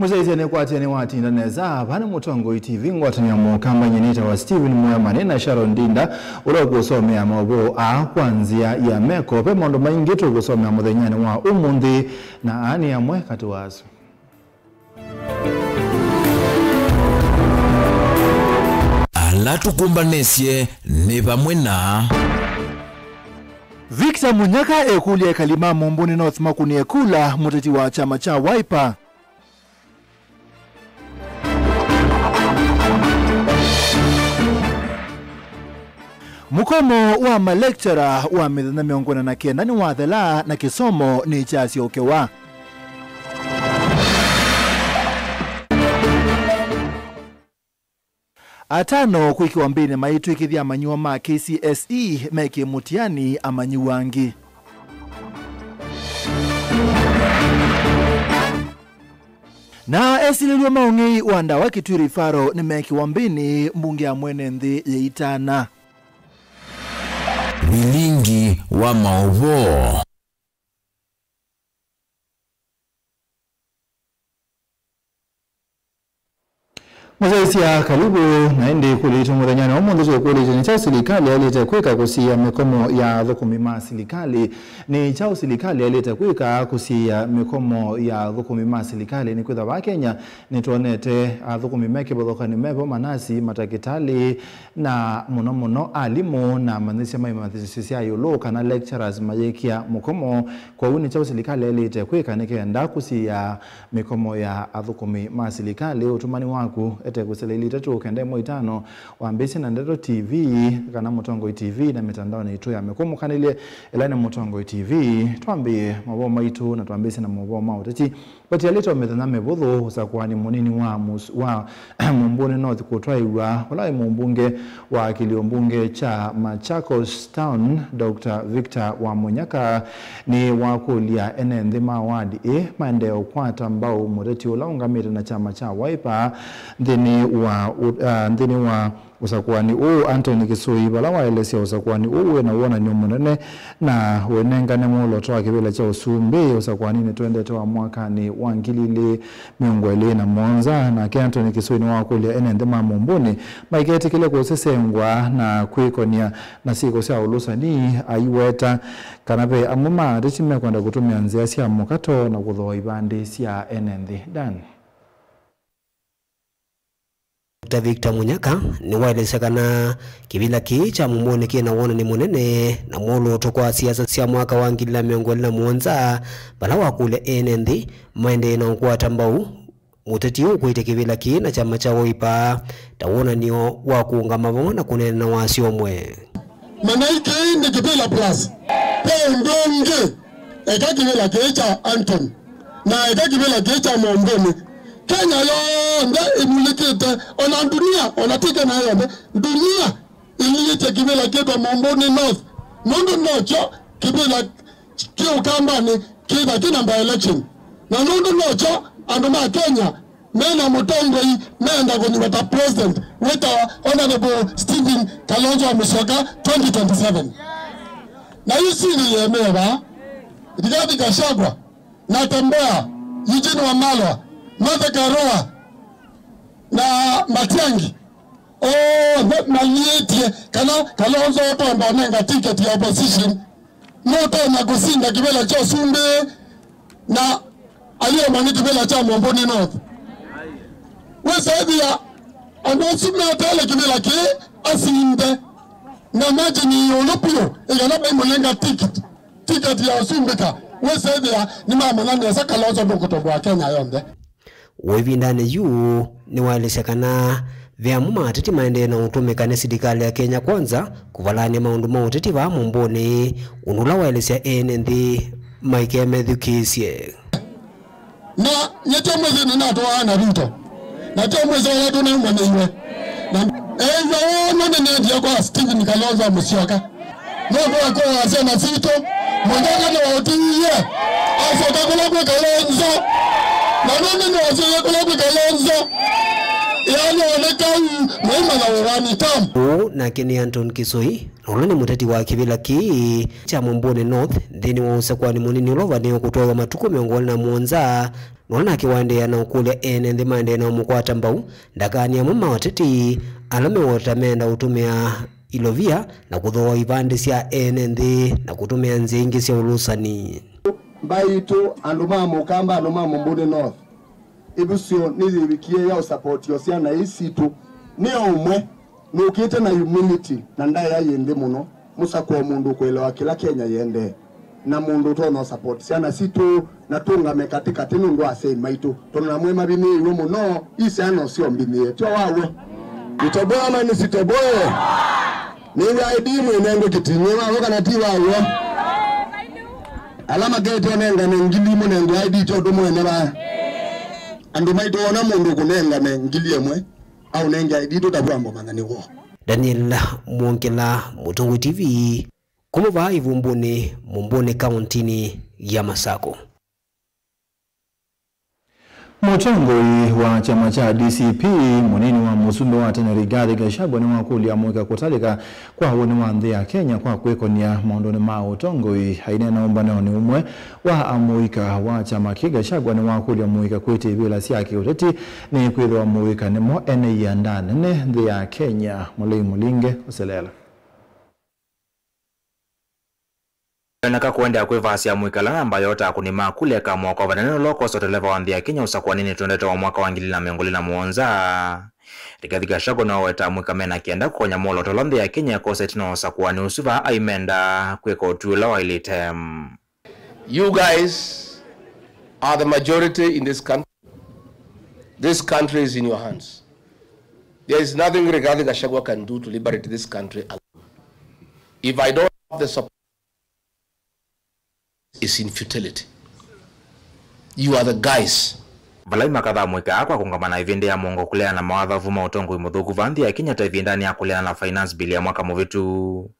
Muzaizi ane wati ndaneza bana Mutongo TV ngwatanya mu kamba nyenita wa Steven Moyamane na Sharon Dinda ulo kusomea mago kwanzia ya meko pe mondo maingeto kusomea muthenyane wa umundi na ani ya mwe kati wazo. Alatukumbanesye ni pamwe na Victor Munyaka ekulia kalima Mumbuni North Makuni ekula muteti wa chama cha Wiper. Mukomo wa malektura wa mithana miongona na kenda ni wathela na kisomo ni chasi okewa. Atano kuikiwa mbini maitu ikithia amanyiwa ma KCSE meki mutiani amanyiwangi. Na esililio maungi wanda wa Kitui Faro ni meki wambini mbunge ya mwene nthi yeitana. Milingi wa maovo. Muzaizi ya karibu naende kulitu muthanyani wa mundu tuwe kulitu ni chao silikali alita kweka kusia mikomo ya dhukumi maa silikali. Ni chao silikali alita kweka kusia mikomo ya dhukumi maa silikali ni kwetha wa Kenya ni tuonete dhukumi meke bodhoka ni mepo manasi matakitali na muno alimu na manisi maimazisia yulu kana lecturers mayekia mukomo kwa uni chao silikali alita kweka nikenda kusia mikomo ya dhukumi maa silikali utumani waku ete kuseleli tatu kende moitano wambesi na Ndeto TV kana Mutongo TV na mitandao na itu ya mekumu kanile elane Mutongo TV tuambie mabo maitu na tuambesi na mabo mautati bati alito methana mebodho usakuani munini wa Mumbuni North kutwaiwa wala mumbunge wa kiliombunge cha Machakos Town Dr. Victor wa Munyaka ni wakulia enendhima wadi maendeo kwata mbao mureti ulaungamiri na chama cha Wiper ndini wa usakuani Anthony Kisui bala waelesia usakuani na uona ni umunene na wenengane mulo toa kibila cha usumbe usakuani ni tuendete wa mwaka ni wangilili miongwele na monza na ke Anthony Kisui ni wakulia enendema Mumbuni maiketi kile kusesengwa na kuikonia na siko sia ulusa ni ayueta kanape amuma richime kwenda kutumia nzia sia mukato na kudhoa ibandi sia enendhi dan. Dr. Victor Munyaka ni waelezekana kibila cha Mumbuni kina wona ni munene na molo tokwa siasa sia mwaka wa 2017 bala wakule enendhi maende na kwata mbau muteti ukuite kibila na chama cha Wiper tawona niyo wakuungama vamona kunena na wasi omwe manaike ni kibila plus pe ndonge eka kibila cha Anton na eka kibila cha Mumbuni Kenya yonde imulikite ona dunia ona tika na yonde dunia ilite kibila keto Mumbuni North mundu nocho kibila kiu kamba ni kina by election na mundu nocho anduma Kenya mena Mutongo menda kunyumata president with our honorable Stephen Kalonzo Musyoka 2027 na yusi ni yemewa Rigathi Gachagua na Tembea Eugene Wamalwa Martha Karua na Matiang'i malietie kana Kalonzo otomba nenga ticket ya opposition moto na kusinda kibela cha Sumbe na aliyo maniki kibela cha Mumbuni North wesadia andosume atale kibela ke asinde na maji ni olopio igana imulenga ticket ya Sumbeka wesadia ni mama nani ya Kalonzo bokotobo Kenya yonde Wevindane yu ni waelezekana vya mateti maende na utumika na serikali ya Kenya kwanza kuvalani maundu mauteti va Mumbuni unula waelezea enendhi Mike Medhukisie na nyete mwezi ni nato wana Ruto na te mwezi wala na mwaneiwe na wana nende kwa Stephen Kalonzo Musyoka nodo kwa asema sito mwendaka na wautiye asota kwa Kalonzo na nani ni wazee kula Kalonzo yani wanekau mwema na wani tamu na Kenya Anthony Kisui Nolani muteti wa kibila cha Mumbuni North dhini wa usakwani munini ulova niyo kutoa matuko miongoni na muonza nona kiwande na ukule ene ndimande na umukwata mbau ndakani ya mama wateti alame wotamenda utumia ilovia na kuthoa ipande sia ene ndi na kutumia nzingi sia ulusani mbaitu anduma mukamba anduma Mbudi North ibusio nithibikie ya support yosia na isitu ni umwe nukite na humility na ndaya yende muno musakwa mundu kwelewa kila Kenya yende na mundu tono support siana situ na tungame katika tinundu ase maitu tona mwema bini iwe muno isiano sio mbini tyo wawe itoboa mani sitoboe ninga idimu inengo kitinyewa waka na tiwa wawe alama gete nenga ngili mo nengo ID to do mo neba ando maito ona mundu kunenga ne ngili emwe au nenga ID to tabwambo mangani wo Daniel Mwongela, Mutungu TV, kumuva ivumbuni Mumbone kauntini ya Masako. Mutongoi wa chama cha DCP munini wa musundo wa tena Rigathi Gachagua ni wakuli amweka kutalika kwa woni wa nthi ya Kenya kwa kwekonia maondoni ma utongoi haine naomba nao ni umwe wa amwika wa chama ki Gachagua ni wakuli amweka kwete bila siaki uteti ni kwithwa amwika nimo ene ya ndane ne nthi ya Kenya Mulei Mulinge uselela naka kuendea kwivasi ya mwikala ambayo takunima kuleka mwaka wa vaneno loko sote leva wa nthi ya Kenya usakuwa nini tuendete wa mwaka wa 2017 Rigathi Gachagua na weta mwika mena kienda kukonya molo tolo nthi ya Kenya kose tino usakuwa ni usuva aimenda kweko tuila wa ilitem. You guys are the majority in this country. This country is in your hands. There is nothing Rigathi Gachagua can do to liberate this country alone. If I don't have the support, is in futility. You are the guys. Balai makadha mwika kwa kungamana ivende ya mwongo kulea na mawadha vuma utongo imudhuku vanthi ya Kenya taivindani ya kulea na finance bill ya mwaka muvitu.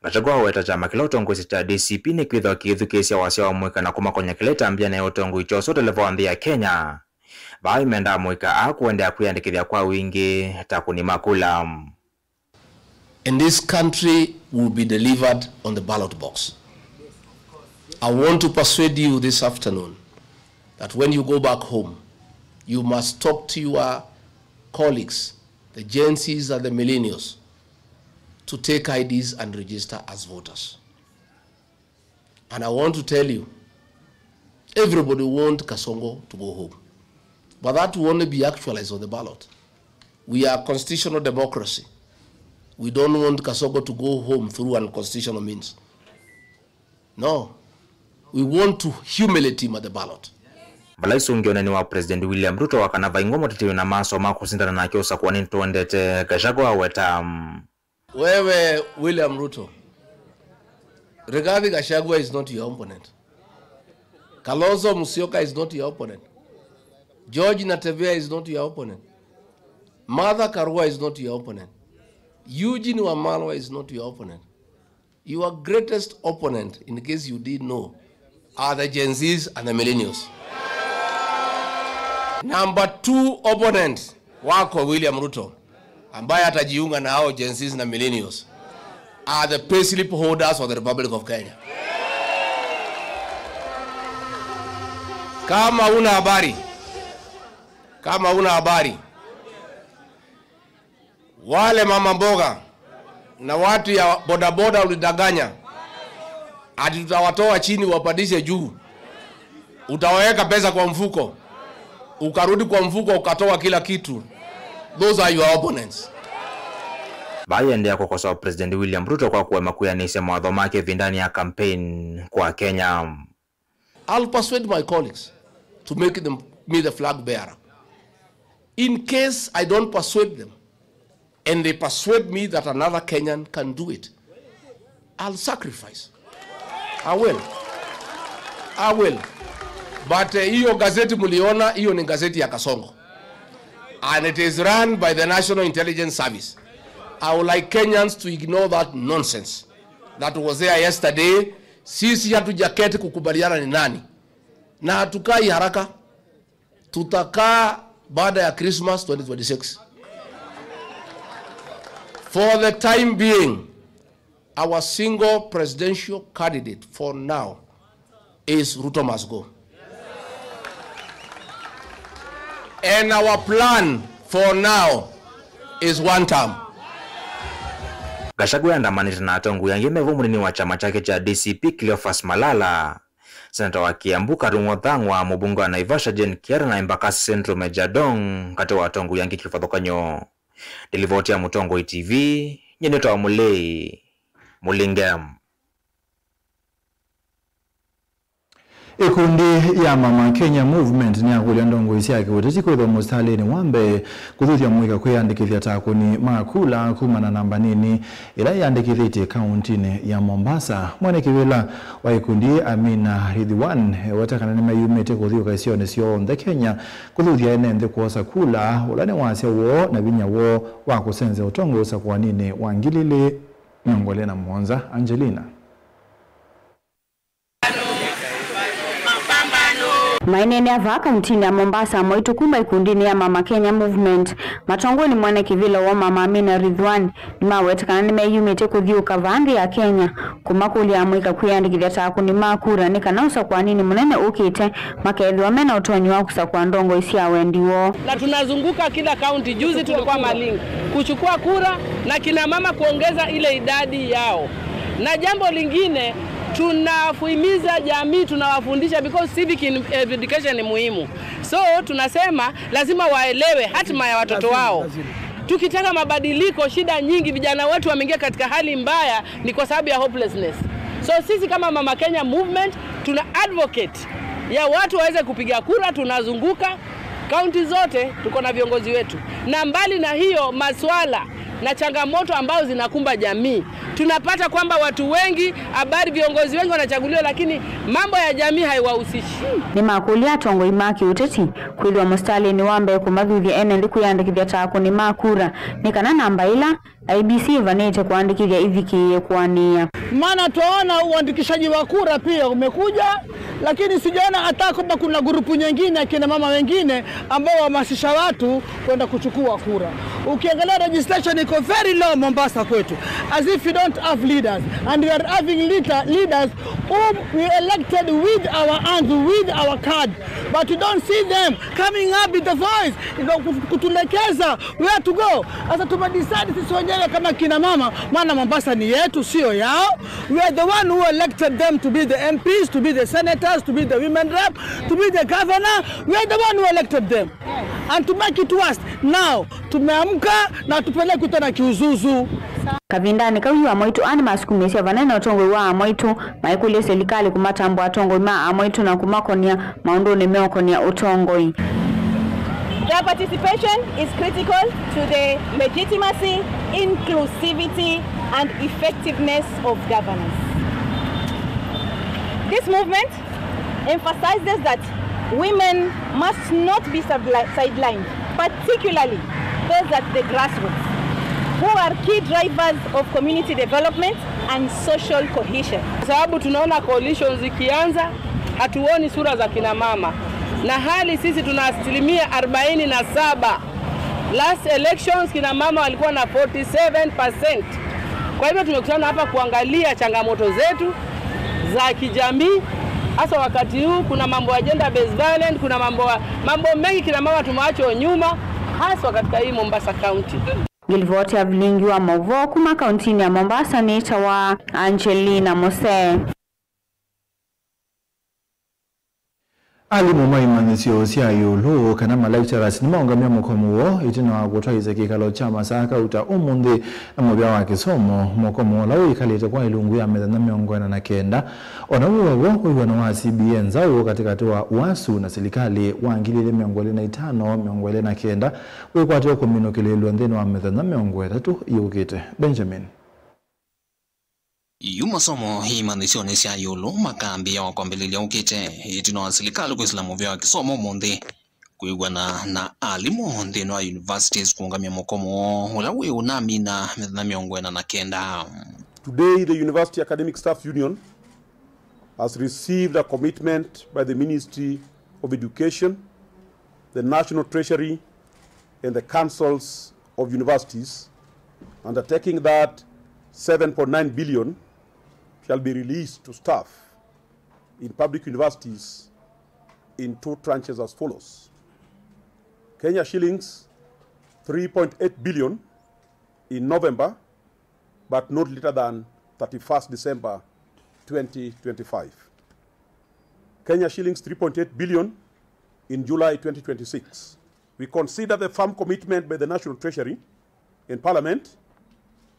Gachagua weta chama kila utongo isita DCP ni kwitha kiithu kesi ya wasia wa mwika na kumakonya kileta ambia na utongo ichoso televo vanthi ya Kenya. Bai menda mwika kuendea kuyandikithia kwa wingi takunima kula. And this country will be delivered on the ballot box. I want to persuade you this afternoon that when you go back home, you must talk to your colleagues, the Gen Zs and the millennials, to take IDs and register as voters. And I want to tell you, everybody wants Kasongo to go home. But that will only be actualized on the ballot. We are constitutional democracy. We don't want Kasongo to go home through unconstitutional means. No. We want to humiliate him at the ballot. Balai sungione ni wa President William Ruto wakanava ingomo titiwi na maso mako sindana na kiosa kwa nini tuendete Gachagua weta. Wewe William Ruto, Rigathi Gachagua is not your opponent. Kalonzo Musyoka is not your opponent. George Natembea is not your opponent. Martha Karua is not your opponent. Eugene Wamalwa is not your opponent. Your greatest opponent, in case you didn't know, are the Gen Zs and the millennials. Number 2 opponent wako William Ruto, ambaye atajiunga na hao Gen Zs na millennials, are the payslip holders of the Republic of Kenya. Kama una habari, wale mama mboga na watu ya bodaboda ulidanganya ati tutawatoa chini wapandishe juu, utaweka pesa kwa mfuko, ukarudi kwa mfuko ukatoa kila kitu. Those are your opponents. Baye ndia kukosoa President William Ruto kwa kuwema kuyanise mawadho make vindani ya campaign kwa Kenya. I'll persuade my colleagues to make me the flag bearer. In case I don't persuade them, and they persuade me that another Kenyan can do it, I'll sacrifice. I will. But hiyo gazeti muliona, hiyo ni gazeti ya Kasongo. And it is run by the National Intelligence Service. I would like Kenyans to ignore that nonsense that was there yesterday. Sisi hatujaketi kukubaliana ni nani. Na hatukai haraka. Tutakaa baada ya Christmas 2026. For the time being, our single presidential candidate for now is Ruto must go. And our plan for now is one term. Gachagua andamana na Atongo yangemevu munini wa chama chake cha DCP Cleophas Malala. Senata wa Kiambu Karungo Thangwa, mbunge wa Naivasha Jane Kiara na Embakasi Central Meja Dong kati wa Atongo yangi kifadhokanyo. Delivoti ya Mutongo ITV, nyeneto wa Mulei, Mulingam. Ikundi ya Mama Kenya Movement ni akulia ndongo isi yake uteti kwa mustali ni wambe kuthuthi ya mwika kuyandikithia takuni makula kumana namba nini ila yandikithiti kauntini ya Mombasa. Mwane kiwila wa ikundi Amina Ridhiwan watakana ni mayumete kuthiu kaisione sio the Kenya kuthuthi ya enende kuosa kula ulane wase uo na vinya uo wakusenze utongo usa kwa nini wangilili miongole na Mwanza Angelina. Mainene ya vaka mtini ya Mombasa mwitu kumba ikundini ya Mama Kenya Movement. Matongo ni mwane kivila wa Mama Amina Ridhiwan ni mawetakana ni mayumete kuthiuka vandi ya Kenya kumakuli ya mwika kuyandikithia takuni makura ni kanausa kwa nini munene ukite makedhi wamena utonyi wakusa kwa ndongo isi ya wendiwo. Na tunazunguka kila kaunti. Juzi tulikuwa Malinga kuchukua kura na kina mama kuongeza ile idadi yao. Na jambo lingine tunafuhimiza jamii, tunawafundisha because civic education ni muhimu. So tunasema lazima waelewe hatima ya watoto wao. Tukitaka mabadiliko, shida nyingi vijana wetu wameingia katika hali mbaya ni kwa sababu ya hopelessness. So sisi kama Mama Kenya Movement tuna advocate ya watu waweze kupiga kura. Tunazunguka kaunti zote, tuko na viongozi wetu. Na mbali na hiyo maswala na changamoto ambao zinakumba jamii, tunapata kwamba watu wengi habari viongozi wengi wanachaguliwa lakini mambo ya jamii haiwahusishi. Ni makuli ya Tongo imaki uteti kuilwa mustali ni wambe kumadhuthi ene kuyandikithia takuni makura ni kana namba ila IBC vanete kuandikithia iviki kuania. Maana tuona uandikishaji wa kura pia umekuja, lakini sijaona hata kama kuna grupu nyingine akina mama wengine ambao wahamasisha watu kwenda kuchukua kura. Ukiangalia registration iko very low Mombasa kwetu, as if we don't have leaders, and we are having leaders whom we elected with our hands, with our card, but we don't see them coming up with the voice kutulekeza where to go. Asa tumedecide sisi wenyewe kama kina mama, maana Mombasa ni yetu sio yao. We are the one who elected them to be the MPs, to be the senators, to be the women rep, to be the governor. We are the one who elected them. And to make it worse, now tumeamka na tupeleke tena kiuzuzu. Kavindani kawiwa mwitu ani masukumesia vanena Otongo wa mwitu maikuli serikali kumatambo Otongo ma mwitu na kumakonia maundoni meokonia Otongo. Their participation is critical to the legitimacy, inclusivity and effectiveness of governance. This movement emphasizes that women must not be sidelined, particularly those at the grassroots, who are key drivers of community development and social cohesion. Sababu tunaona coalitions zikianza, hatuoni sura za kina mama. Na hali sisi tuna asilimia 47. Last elections kina mama walikuwa na 47%. Kwa hivyo tumekutana hapa kuangalia changamoto zetu za kijamii. Hasa wakati huu kuna mambo ya gender based violence, kuna mambo mengi kina mama tumeachwa nyuma hasa katika hii Mombasa County. Gilvote ya vilingi wa Movo kuma kauntini ya Mombasa ni tawa Angelina Mose. Alimu maimanisio siya yulu kanama lecturers ni maungamia mkomu wo itina wa kutwaiza kikalo chama saka uta umundi na mobia wa kisomo mkomu lao ikalite kwa ilungu ya medha na miongwana na kenda onawo huwa na wa CBN zao katika tuwa wasu na serikali waangilile miongwele na itano miongwele na kenda kwa tuwa kumino kilelu ndeno wa medha na miongwele tatu yukite Benjamin. Yumasomo hii manisio sia yulu makambi ya wakwambelili ya ukite itino wa serikali kwa islamu vya kisomo monde kuigwana na alimu ndeno wa universities kuungamia mokomo ulawe unami na miongwena na kenda. Today the University Academic Staff Union has received a commitment by the Ministry of Education, the National Treasury and the councils of universities, undertaking that 7.9 billion shall be released to staff in public universities in two tranches as follows. Kenya shillings 3.8 billion in November, but not later than 31st December 2025. Kenya shillings 3.8 billion in July 2026. We consider the firm commitment by the National Treasury in Parliament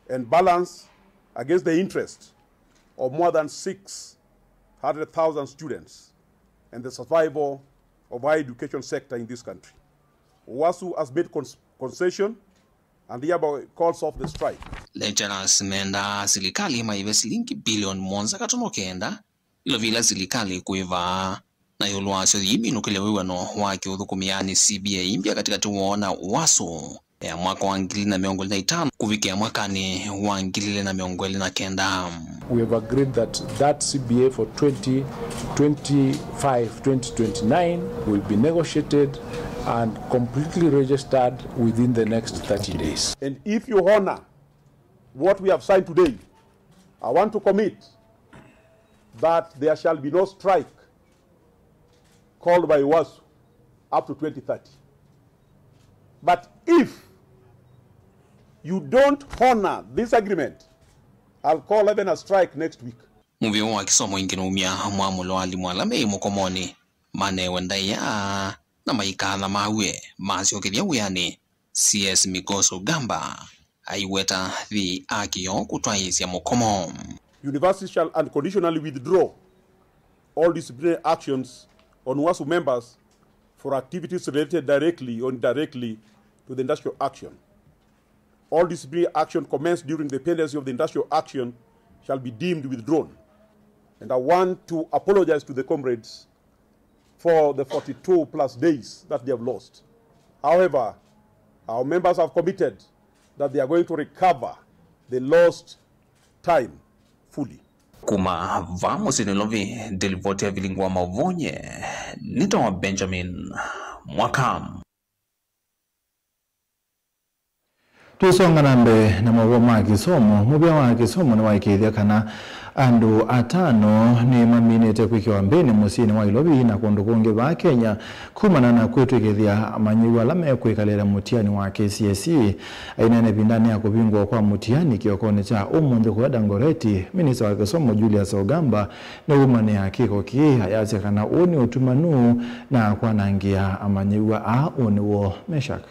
and balance against the interest of more than 600,000 students and the survival of higher education sector in this country. UWASU has made concession and hereby calls off the strike. Lecturers menda serikali maive shilingi bilioni 1.9 ilovila serikali kuiva na yolwasyo yiminukilewe wano wake udhukumiani CBA impya katika tuwona UWASU ya mwaka wa 2025 kufikia mwakani wa 2029. We have agreed that CBA for 2025-2029 will be negotiated and completely registered within the next 30 days. And if you honor what we have signed today, I want to commit that there shall be no strike called by UWASU up to 2030. But if you don't honor this agreement, I'll call even a strike next week. Muvyo wa kisomo ingine mwamulo alimwalame mukomoni mane wendaya na maikala mawe maziokedia uyani CS Migoso Gamba aiweta the akio kutwaisya mukomo. Universities shall unconditionally withdraw all disciplinary actions on UWASU members for activities related directly or indirectly to the industrial action. All disciplinary action commenced during the pendency of the industrial action shall be deemed withdrawn. And I want to apologize to the comrades for the 42 plus days that they have lost. However, our members have committed that they are going to recover the lost time fully. Kuma vamos inilovi delivote vilingwa mavonye nitawa Benjamin Mwakam. Tusonga nambe na mawoma kisomo mubia wa kisomo na waikithia kana andu 5 ni maminete kwikiwa mbeni musini wa ilobi na kundukungi ba Kenya kumana na kwetwikithia amanyiwa lame kwikalera mutiani wa KCSE ainene bindani ya kubingwa kwa mutiani kiokone cha umunde kwa Dangoreti. Minista wa kisomo Julius Ogamba ni umane hakiko ki hayase kana uni utumanu na kwa nangia amanyiwa uniwo Meshak.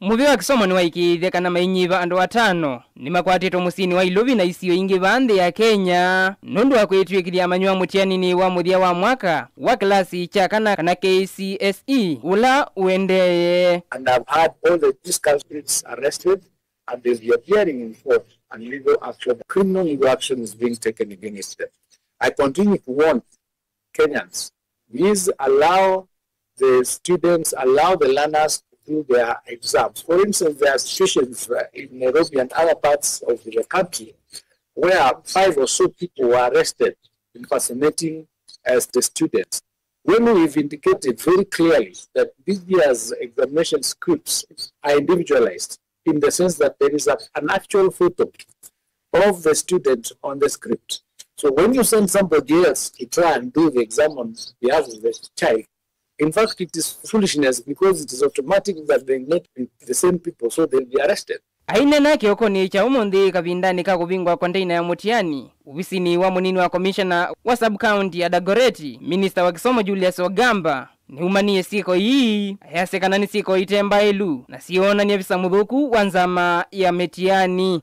Muvyo wa kisomo ni waikithia kana mainyiva andu 5 ni makwatito musini wa ilobi na isio ingi bande ya Kenya nundu wa kwetwikithia amanywa mutiani ni wa muthia wa mwaka wa klasi cha kana KCSE ula uendeye. And I've had all these culprits arrested and they'll be appearing in court and legal action, criminal legal action is being taken against them. I continue to warn Kenyans, please allow the students, allow the learners do their exams. For instance, there are situations in Nairobi and other parts of the country where 5 or so people were arrested impersonating as the students. When we've indicated very clearly that this year's examination scripts are individualized in the sense that there is an actual photo of the student on the script. So when you send somebody else to try and do the exam on behalf of the child, in fact, it is foolishness because it is automatic that they not be the same people, so they'll be arrested. Aina kioko ni cha umundi kabindani ka kubingwa konteina ya mutiani. Ubisini wa munini wa commissioner wa sub-county ya Dagoreti, Minister wa kisomo Julius Ogamba, ni umanie siko hii, ayasekana ni siko itemba elu, na siona ni afisa mudhuku wanzama ya metiani.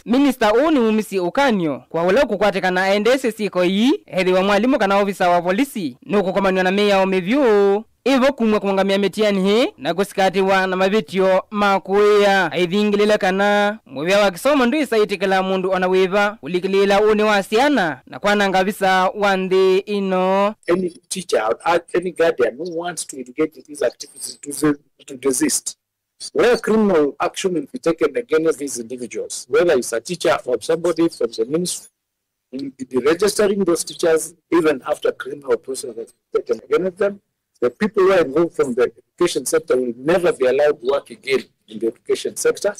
Minister oni umisi ukanyo kwa wale kukwatekana aendese siko hii hedhi wa mwalimu kana ofisa wa polisi nuko komanywa na meya o mevyu ivo kumwe kumangamia metiani he na kusikatiwa na mabitio makuya aidhingilile kana mwevya wa kisomo ndu isaitikila mundu onaweva ulikilila uni wa siana na kwa nangavisa wandi ino. Any teacher, any guardian who wants to engage in these activities to desist. Where criminal action will be taken against these individuals, whether it's a teacher or somebody from the ministry, will be registering those teachers even after criminal process has been taken against them. The people who are involved from the education sector will never be allowed to work again in the education sector.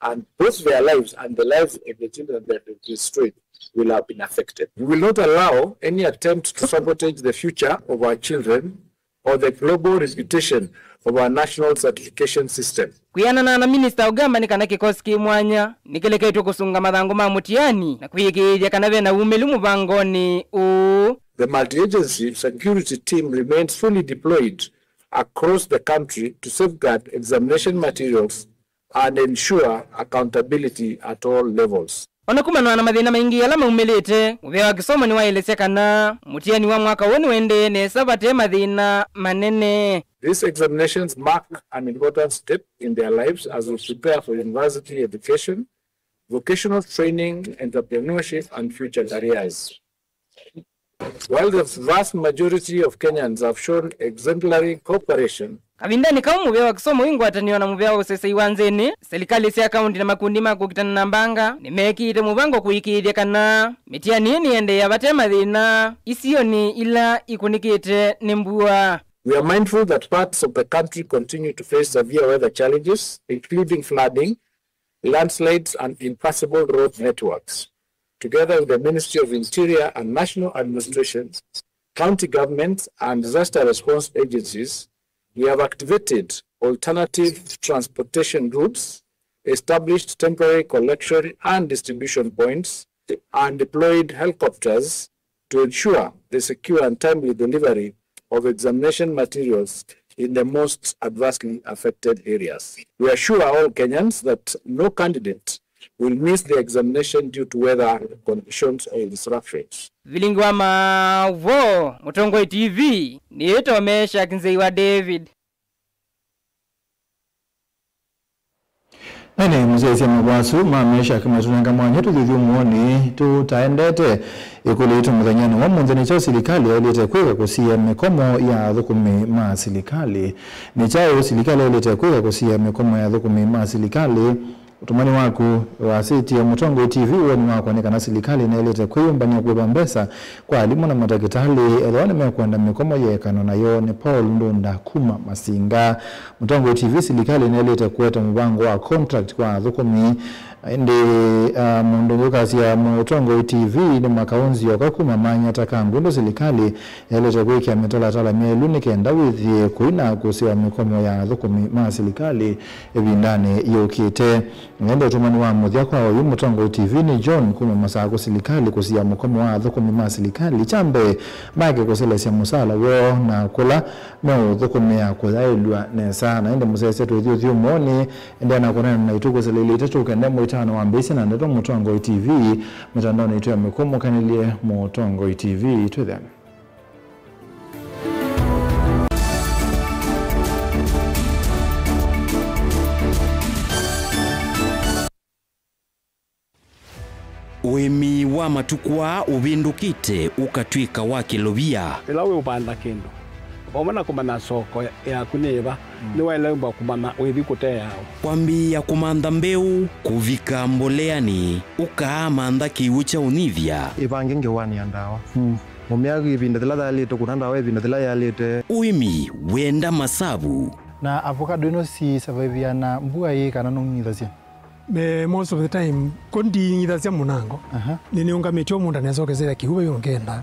and both their lives and the lives of the children that they destroyed will have been affected. We will not allow any attempt to sabotage the future of our children or the global reputation of our national certification system. Kuyanana na Minister Ogamba ni kana kikosi kimwanya nikelekeitwe kusunga mathango ma mutiani na kuyikiria kana bena umelu mubangoni u. The multi-agency security team remains fully deployed across the country to safeguard examination materials and ensure accountability at all levels. Onakumanwa na mathina maingi ala maumelete ubea wa kisomo ni waelesea kana mutiani wa mwaka woni wende ne sabate mathina manene. These examinations mark an important step in their lives as we prepare for university education, vocational training, entrepreneurship, and future careers. While the vast majority of Kenyans have shown exemplary cooperation, Kavindani kama mubea wa kisomo wingu ataniwa na mubea wa usese iwanzeni, serikali si akaunti na makundi makukitana na mbanga, nimekite mubango kuikiria kana, mitiani ni ende ya batema dhina, isioni ila ikunikite nimbua. We are mindful that parts of the country continue to face severe weather challenges, including flooding, landslides, and impassable road networks. Together with the Ministry of Interior and National Administrations, county governments, and disaster response agencies, we have activated alternative transportation routes, established temporary collection and distribution points, and deployed helicopters to ensure the secure and timely delivery of examination materials in the most adversely affected areas. We assure all Kenyans that no candidate will miss the examination due to weather conditions or disruptions. Vilingwa mavo, Mutongoi TV, ni eto mesha kinzeiwa David. Nene mzee mwasu mamesha kama tunanga mwanyetu dhidhi umuoni tutaendete ikulitu mdhanyani wa mwanzani chao silikali ya ulete kweka kusia mekomo ya dhukumi maa silikali ni chao silikali ya ulete kweka kusia mekomo ya dhukumi maa silikali utumani waku wa siti ya Mutongoi TV uwani wako aneka na silikali na ilete kuyumbani ya kuweba mbesa kwa alimu na matakitali elewane mekuanda mikomo ye kanona yo ni Paul Ndunda Kuma Masinga. Mutongoi TV silikali na ilete kuweta mbango wa contract kwa dhukumi ndi mundu kasi ya Mutongoi TV ni makaunzi ya kakuma manya takangu ndo silikali ya ilete kweki ya metola tala mieluni kenda withi kuina kusiwa mikomo ya dhukumi maa silikali ebindane yukite. Ngende utumani wa mudhia kwa yu Mutongoi TV ni John Kuma Masako silikali kusia mkomo wa dhukumi maa silikali chambe mage kusile siya musala wo na kula meo dhukumi ya kuzailua nesa na ende musesetu thiu mwoni ende anakonana na ituko silili itachu kende mwitano wa mbisi na ndeto Mutongoi TV mitandao na itu ya mikomo kanilie Mutongoi TV to them. Wemi wa matukwa ubindukite ukatwika wa kilobia. Ilawe ubanda kendo. Wamana kumana soko ya kuneva. Niwa ilemba kumana webikote yao. Kwambi ya kumanda mbeu kuvika mboleani ukaamanda kiucha univya. Ibangenge wani andawa. Mumiagu ibinda tilada yalite kunanda wa ibinda tilada yalite. Uimi wenda masabu. Na avocado ino si survive na mbuga ye kana nungidhasia. Most of the time kondi ngidhasia munango. Niniunga metio munda nezokezera kihuwe yongenda.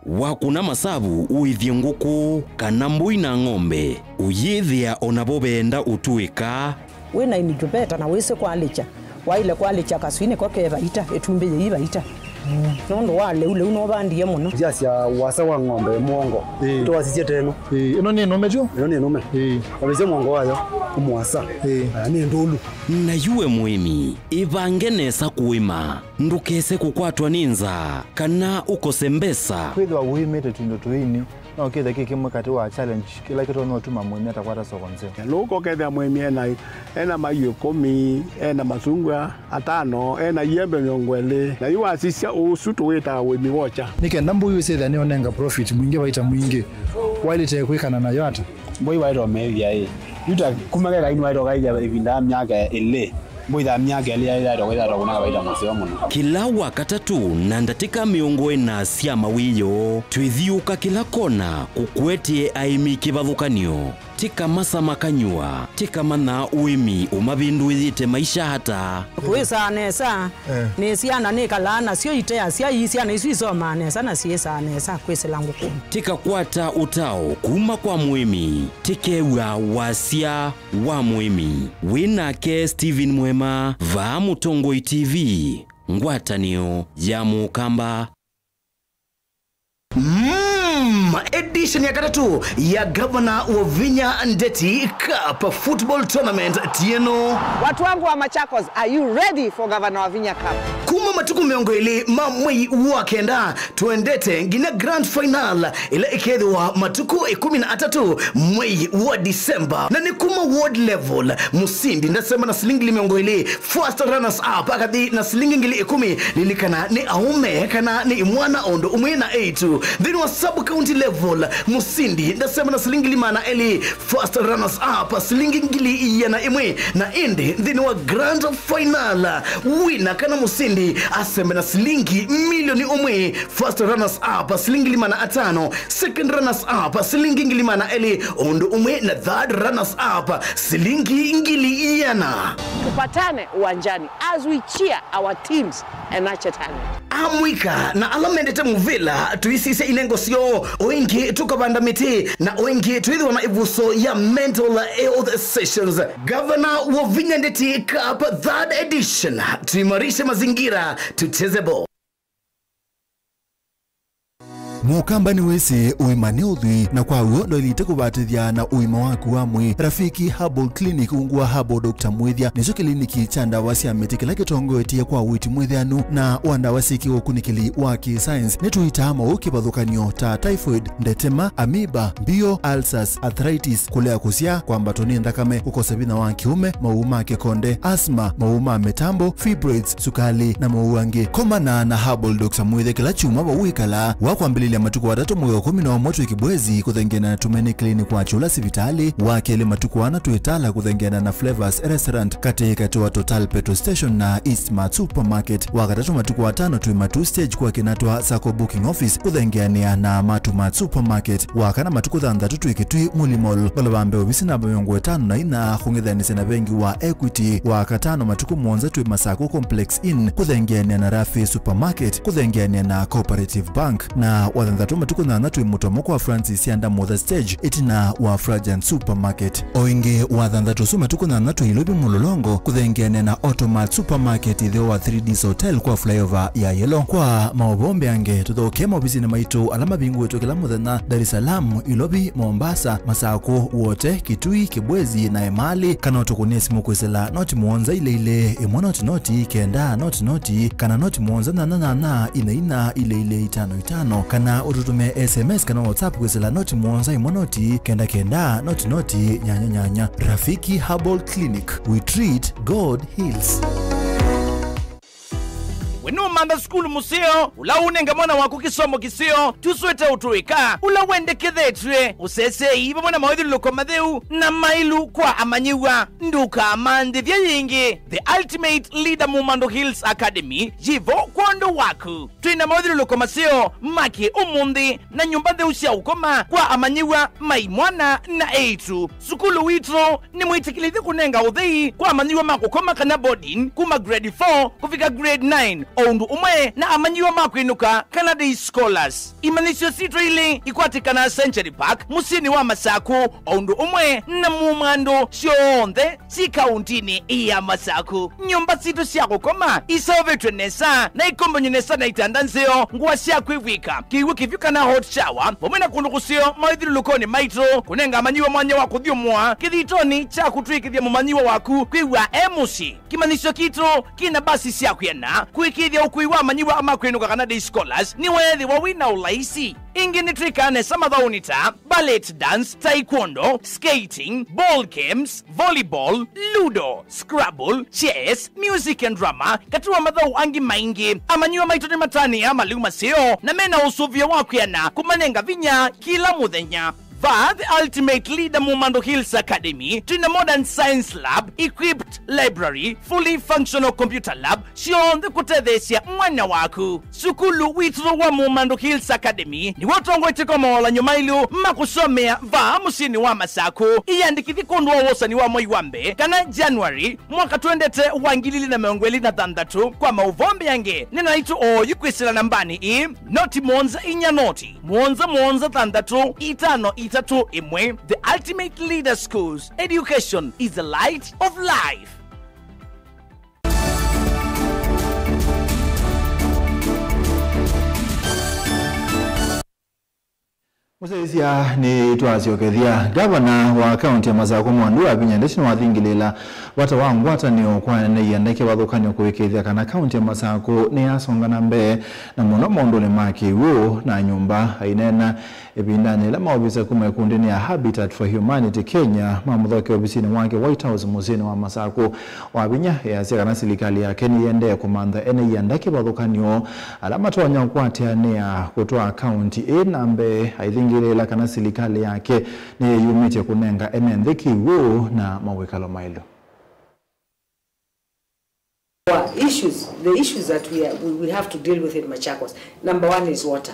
Wakuna masabu uithie nguku kana mbui na ng'ombe uyithia onabobenda utuika wena inijubeta na wese kwalicha waile kwalicha kaswine kwake baita etumbe ye baita nondo wale ule unobandie muno jasia wasa wa ng'ombe muongo to wasiche teno ino ni nome jo ino ni nome wabese muongo wayo kumwasa ani ndolu na yuwe muimi ivangenesa kuima ndukese kukwatwa ninza kana ukosembesa kwithwa uimete tundo tuini na ukitha kikimwe kati wa challenge kila kitu no tuma mwemi atakwata sokonze loko ketha mwemi ena mayu 10 ena masungwa 5 ena yembe nyongwele na yuwa sisia usutu weta wemi wocha nikenda mbuyu setha nionenga profit mwingi waita mwingi wile te kwikana na yata boy wairo media yuta kumagera inu wairo gaija ibinda myaka ile boida myaka ile ile ndo kuna baida museo muno kila wakatatu na ndatika miongo ena cia mawiyo twithiuka kila kona kukwetie aimi kivathukanio tika masa makanyua tika mana uimi umabinduithite maisha hata kuisa nesa nesiana nikalana sio itea sia isiana isisoma nesa na siesa nesa kwiselangu ku tika kwata utao kuma kwa muimi tikewa wasia wa muimi winake Steven Mwema va Mutongoi TV ngwatanio ya Mukamba. Edition ya katatu ya Governor Wavinya Ndeti Cup Football Tournament tieno. Watu wangu wa Machakos, are you ready for Governor Wavinya Cup? Kuma matuku miongo ili mamwei wakenda tuendete ngine grand final ile ikedwa matuku 13 mwei wa Disemba na ni kuma world level musindi ndasema na silingi miongo ili first runners up akadi na silingi ngili 10 lilikana ni aume kana ni mwana ondo umwena 8 then wa sub county level musindi ndasema na silingi limana eli first runners up silingi ngili yana imwe na indi then wa grand final winner kana musindi aseme na silingi milioni umwe first runners up silingi limana 5 second runners up silingi ngili mana eli ondo umwe na third runners up silingi ngili yana. Tupatane uwanjani as we cheer our teams and nurture talent. Amwika na alamendete muvila tuisise inengo sio oingi tukabanda miti na oingi tuidhiwa na ivuso ya mental health sessions. Governor Wavinya Ndeti Cup 3rd edition, tuimarishe mazingira tucheze ball. Mukamba ni wese uimane udhui na kwa uondo ilite kubatithia na uima waku wa mwi. Rafiki Herbal Clinic ungua Herbal Dr. Mwithia nicho kliniki cha ndawa cia miti kila kitongo etia kwa witi mwithianu na wandawa siki ukunikili wa ki-science nituitama ukibadhukanio ta typhoid, ndetema, amoeba, bio, ulcers, arthritis, kulea kusia, kwamba toni ndakame, ukosabina wa kiume, mauma kekonde, asma, mauma metambo, fibroids, sukali na mauange. Komana na Herbal Dr. Mwithia kila chuma wa uikala wakwambili ya matuku watatu mwezi wa 11 kibwezi kuthengena na Tumeni Clinic wa Chula Sivitali wakele matuku wana tuitala kuthengena na Flavors Restaurant katika toa Total Petrol Station na Eastmart Supermarket wakatatu matuku watano tuimatu stage kwa kinatwa Sako Booking Office kuthengena na Matumat Supermarket wakana matuku thandatu tuikitui Mulimol balabambe obisi na bayongo 5 na ina khungithanise na bengi wa Equity wakatano matuku mwonza tui Masako Complex Inn kuthengena na Rafi Supermarket kuthengena na Cooperative Bank na wathandatu matuku na natu imutomoko wa Francis yanda mother stage itina wa Fragant Supermarket. Oinge wathandatu su matuku na natu ilobi mulolongo kuthengene na Automat Supermarket idhio wa 3D's Hotel kwa flyover ya Yellow. Kwa maobombe ange tuthokema obisi na maitu alama bingu wetu kila muthana Dar es Salaam, Ilobi, Mombasa, Masako, wote Kitui, Kibwezi na Emali kana otukunie simu kwesela noti muonza ile imwana noti kenda noti kana noti muonza na ina ile 55 kana ututume SMS kana WhatsApp kwesela noti muonza imonoti kenda noti nyanya. Rafiki Herbal Clinic, we treat, God heals. Wenu manda skulu musio ula unenga mwana wako kisomo kisio tuswete utuika ula wende kedhetwe usese iba mwana mawedhi loko madheu na mailu kwa amanyiwa nduka amande vya yingi the ultimate leader Mumando Hills Academy jivo kondo waku tuina mawedhi loko masio maki umundi na nyumbande usia ukoma kwa amanyiwa maimwana na eitu sukulu witro ni mwitikilithi kunenga udhei kwa amanyiwa makukoma kana boarding kuma grade 4 kufika grade 9 oundu umwe na amanyiwa makwinuka Canada Scholars. Imanisho sitro ili ikwatikana Century Park musini wa Masako oundu umwe na Mumando shionde si kauntini iya Masako. Nyumba sito siako koma isaovetwe nesa na ikombo nyenesa na itandanseo nguwa siako iwika kiwi kivyuka na hot shower pomena kundu kusio maidhiru lukoni maitro kunenga amanyiwa mwanya wako dhiyo mwa kithitoni cha kutui kithia mumanyiwa waku kwiwa emusi kimanisho kitro kina basi siako yana kuikithia ukuiwa amanyiwa ama kwinuka Canada Scholars ni wethi wawina ulaisi ingi ni trikane samadhaunita ballet dance, taekwondo, skating, ball games, volleyball, ludo, scrabble, chess, music and drama katuwa madhau angi maingi amanyiwa maitoni matani ama liuma seo na mena usuvia waku yana kumanenga vinya kila muthenya va the ultimate leader Mumando Hills Academy to a modern science lab, equipped library, fully functional computer lab, shion the kutethesia mwana waku. Sukulu witro wa Mumando Hills Academy, ni watongo itikomola nyumailu, makusomea va musini wa Masako, iyandikithi kondwa wosani wa Moiwambe, kana January, mwaka tuendete wangilili na meongweli na thandatu, kwa mauvombe yange, nina itu yukwisila nambani noti monza inyanoti, monza thandatu, itano itatu imwe, the ultimate leader schools. Education is the light of life. Musaisia ni twasiokethia gavana wa kaunti ya Masako Mwandu abinya ndeshino wathingilela wata wangwata ni okwane yandeke wathukanyo kuwikithia kana kaunti ya Masako ni asongana mbe na muno mondole maki wo na nyumba ainena ebindane la maobisa kuma kundini ya Habitat for Humanity Kenya mamuthoke obisini wake White House muzini wa Masako wabinya ya kana serikali ya Kenya yende komanda ene yandeke wathukanyo alama twanya kwatia ni ya kutoa kaunti nambe aithingilela kana serikali yake ni yumite kunenga enendeki wo na mawekalo mailo. The issues that we have to deal with in Machakos. Number one is water.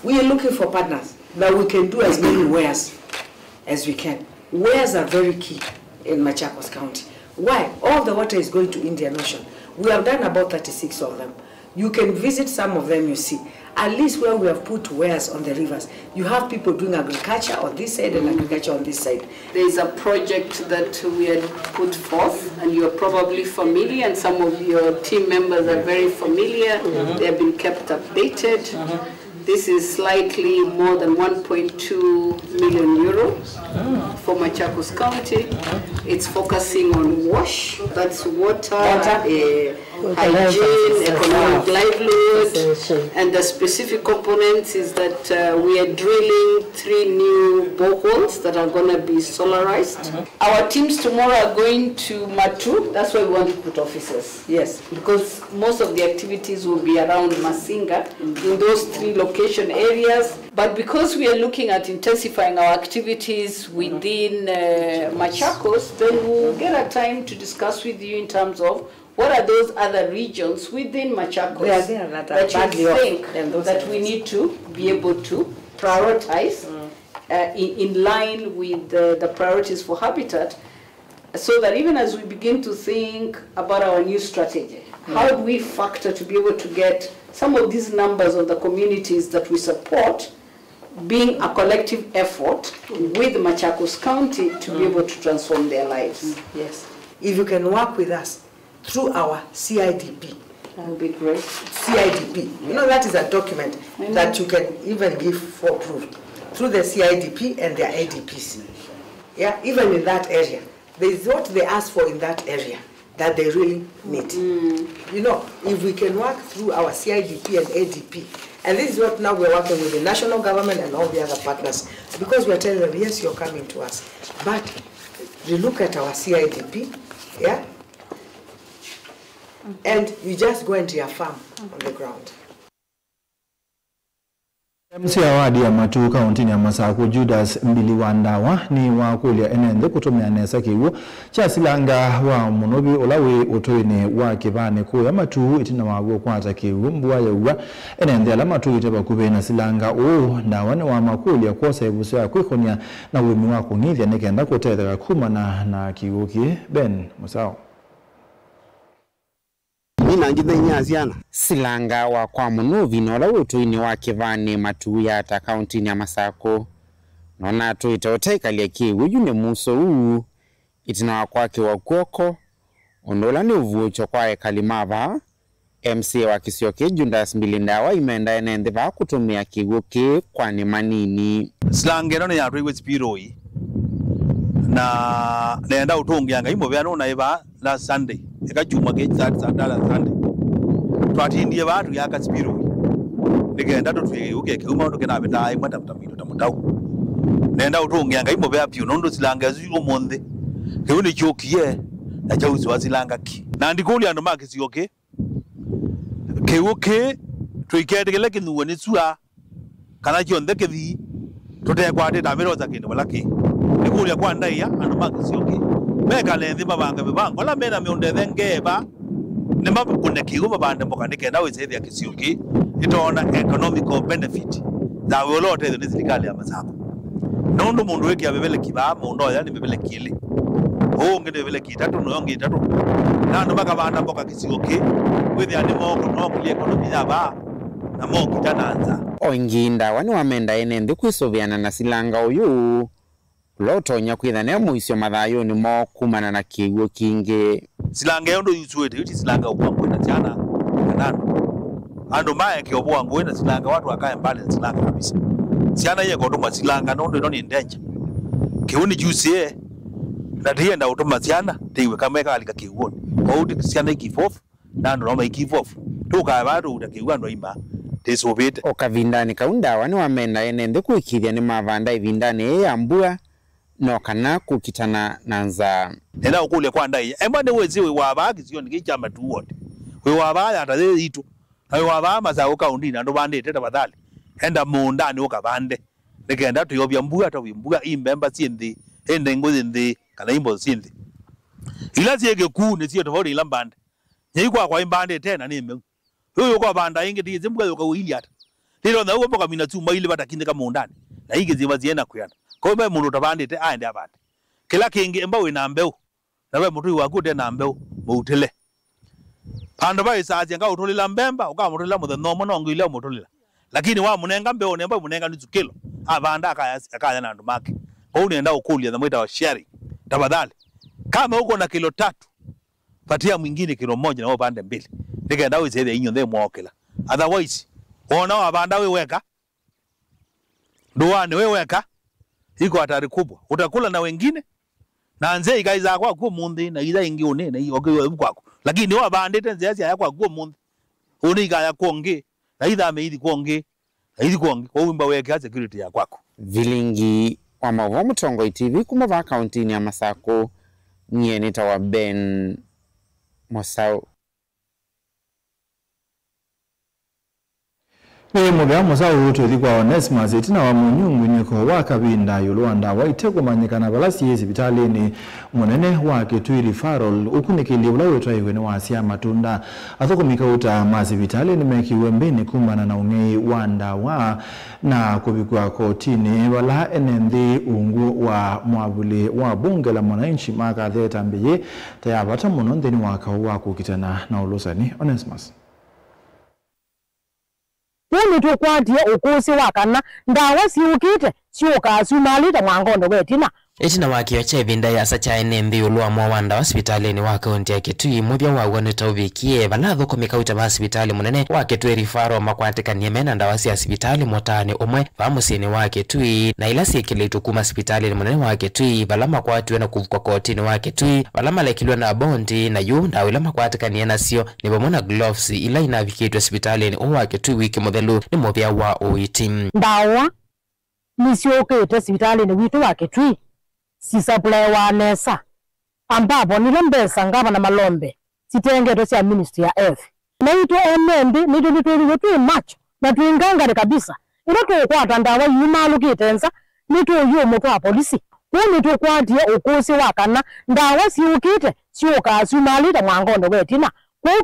We are looking for partners that we can do as many wares as we can. Wares are very key in Machakos County. Why? All the water is going to Indian Ocean. We have done about 36 of them. You can visit some of them, you see. At least where we have put wares on the rivers, you have people doing agriculture on this side and agriculture on this side. There is a project that we had put forth, and you're probably familiar, and some of your team members are very familiar. They have been kept updated. This is slightly more than 1.2 million euros for Machakos County. It's focusing on WASH, that's water, hygiene, economic livelihood, and the specific components is that we are drilling 3 new boreholes that are going to be solarized. Our teams tomorrow are going to Matu. That's why we want to put officers. Yes, because most of the activities will be around Masinga in those 3 location areas. But because we are looking at intensifying our activities within Machakos, then we'll get a time to discuss with you in terms of what are those other regions within Machakos that you think that we need to be able to prioritize in line with the priorities for Habitat, so that even as we begin to think about our new strategy, how do we factor to be able to get some of these numbers of the communities that we support being a collective effort with Machakos County to be able to transform their lives. Yes. If you can work with us through our CIDP. That would be great. CIDP. You know, that is a document that you can even give for proof through the CIDP and their ADPs. Yeah, even in that area. There is what they ask for in that area that they really need. You know, if we can work through our CIDP and ADP, and this is what now we're working with the national government and all the other partners, because we're telling them, yes, you're coming to us, but you look at our CIDP, yeah, and you just go into your farm on the ground. MC awadi ya Matu kaunti ya Masako Judas Mbiliwandawa ni wakulia enende kutumia nesa kiwu cha silanga wa munobi olawe utoine wa kibane ku ya Matu itina wago kwata kiwu mbuwa ya uwa enende ala Matu iteba kube na silanga ndawane wa makulia kosa ebuso ya kwikonia na wemi wako nithia nekenda kutetheka kumana na kiwu ki Ben Musao. Silanga wa kwa munovi nola utuini wa kivani Matu ya ta kaunti ya Masako nona tuita otaikalia kiwu yune muso uu itina wakwake wa kuoko ondola ni uvuocho kwa kalimava MC wa Kisioke Judas Mbilindawa imeenda enende va kutumia kiwu ki kwa ni manini silanga no ya rwe spiroi na nenda utongianga imo bya nona eba la Sunday ekajuma ke sadala Sunday twatindie bantu yaka spiro nigenda tutwe ukeke uma tukena bidai mwatamtamito tamutau nenda utongianga imo bya pyo nondo silanga ziko monde keuni chokiye na chauzi wazilanga ki na ndikuli ando makisiyoke keuke tuiketegele kinuwe ni sura kana chionde kethi tutekwatita miroza kindu balaki nikulia kwa ndaia andu makisioki meka lenthi mabanga mibango la mena miundethe ngeba ni mabukune kigu mabande mboka nikenda wizethia kisioki itona economical benefit za wolote ni serikali ya Masako nondo mundu wiki abebele kiba mundu ya ni bebele kile onge bebele kitatu no yonge itatu nando bakabanda mboka kisioki withi ani moko no kulie economy ya ba na moko kitananza oinginda wani wamenda enende kwisoviana na silanga uyu lotonya kwithania muisyo mathayo ni mo kumana na kiuo kingi silanga yondo yusuete yuti silanga ubwangu na chana kanano ando mae ke obwangu na silanga watu akae mbali na silanga kabisa siana ye kodoma silanga nondo ino ni ndenja kiuni juice na tienda utoma siana tiwe kameka alika kiuoni oudi siana ikifofu nando noma ikifofu tuka bado utakiwa ndo imba tesovete okavindani kaunda wani wamenda enende kuikithia ni mavanda ivindani ya mbua no kana kukitana nanza nenda ukule kwa ndai emba ne wezi we wabagi sio ngichama tu wote we wabaya ata itu we wabama za ukaundini ndo bande teta badali enda mundani ukabande nikenda tuyobya mbua ata wimbua imbemba sindi ende ngozi ndi kana imbo sindi ila siege ku ne sio tofauti ila mbande nyikwa kwa imbande tena ni mbe huyo kwa banda inge ndize mbwa yoka wili ata lero na uboka mina tu maili batakinde kama mundani na inge ziba ziena kuyana kwa mbe mundu tabandite aende abande kila kingi emba we nambeu nawe mutu wakude nambeu muutele pando ba isaje nga utulila mbemba ukamutulila muthe nomo nongile umutulila lakini wa munenga mbeu nemba munenga nusu kilo abanda akaya na ndumake kwa unaenda ukulia na mwita wa sharing tafadhali kama uko na kilo 3 patia mwingine kilo 1 na wewe pande 2 nikaenda wizede inyo ndhe mwokela otherwise ona abanda we weka duane we weka iko hatari kubwa utakula na wengine na nze ikaiza kwa kwa mundi na iza ingi une na hiyo kwako lakini wa bandete nze ya kwa mundi uni ikaya kuonge na idha ameidi kuonge na idi kuonge kwa wimba weke security ya kwako vilingi wa Mavo Mutongo TV kumava akaunti ya Masako nyeneta wa Ben Mosau we mubya Mosau ututhikwa Onesmus itina wa munyungu nyeko wa kabinda yulwanda waite kumanyikana balasi hospitalini munene wa Kitui Farol ukunikili ulawetwa iwe ni wasia matunda athukumika uta hospitalini mekiwe mbeni kumbana na ungei wanda wa na kubikwa kotini wala enenthi ungu wa mwabuli wa bunge la mwananchi maka theta mbiye tayabata muno nthini waka wa kukitana na ulusani Onesmus Wuni tukwatie ukusi wakana ndawa siukite siuka sumalita mwangondo wetina Etina wakio cha vinda ya sacha enembi ulua mwawanda wa hospitalini wa kaunti ya Kitui mubya wa waneta uvikie baladho komika utaba hospitali munene wa Kitui rifaro makwatika niemena ndawasi ya hospitali motani umwe famusini wa Kitui na ila sikili tukuma hospitali munene wa Kitui balama kwatu na kuvukwa kotini wa Kitui balama lekilwa na bondi na yu na wila makwatika niena sio ni bomona gloves ila inavikitu hospitali ni uwa Kitui wiki modelu ni mubya wa uitim ndawa nisiukite hospitali ni witu wa Kitui sisapule wa nesa ambapo nilembesa ngaba na malombe sitengeto sia ministry ya F na ito emendi nitulituli tu macho na tuingangare kabisa ilo tukwata ndawa yimalu kitenza nitu yu mutu wa polisi kuni tukwatie ukusi wakana ndawa siukite siuka sumalita mwangondo wetina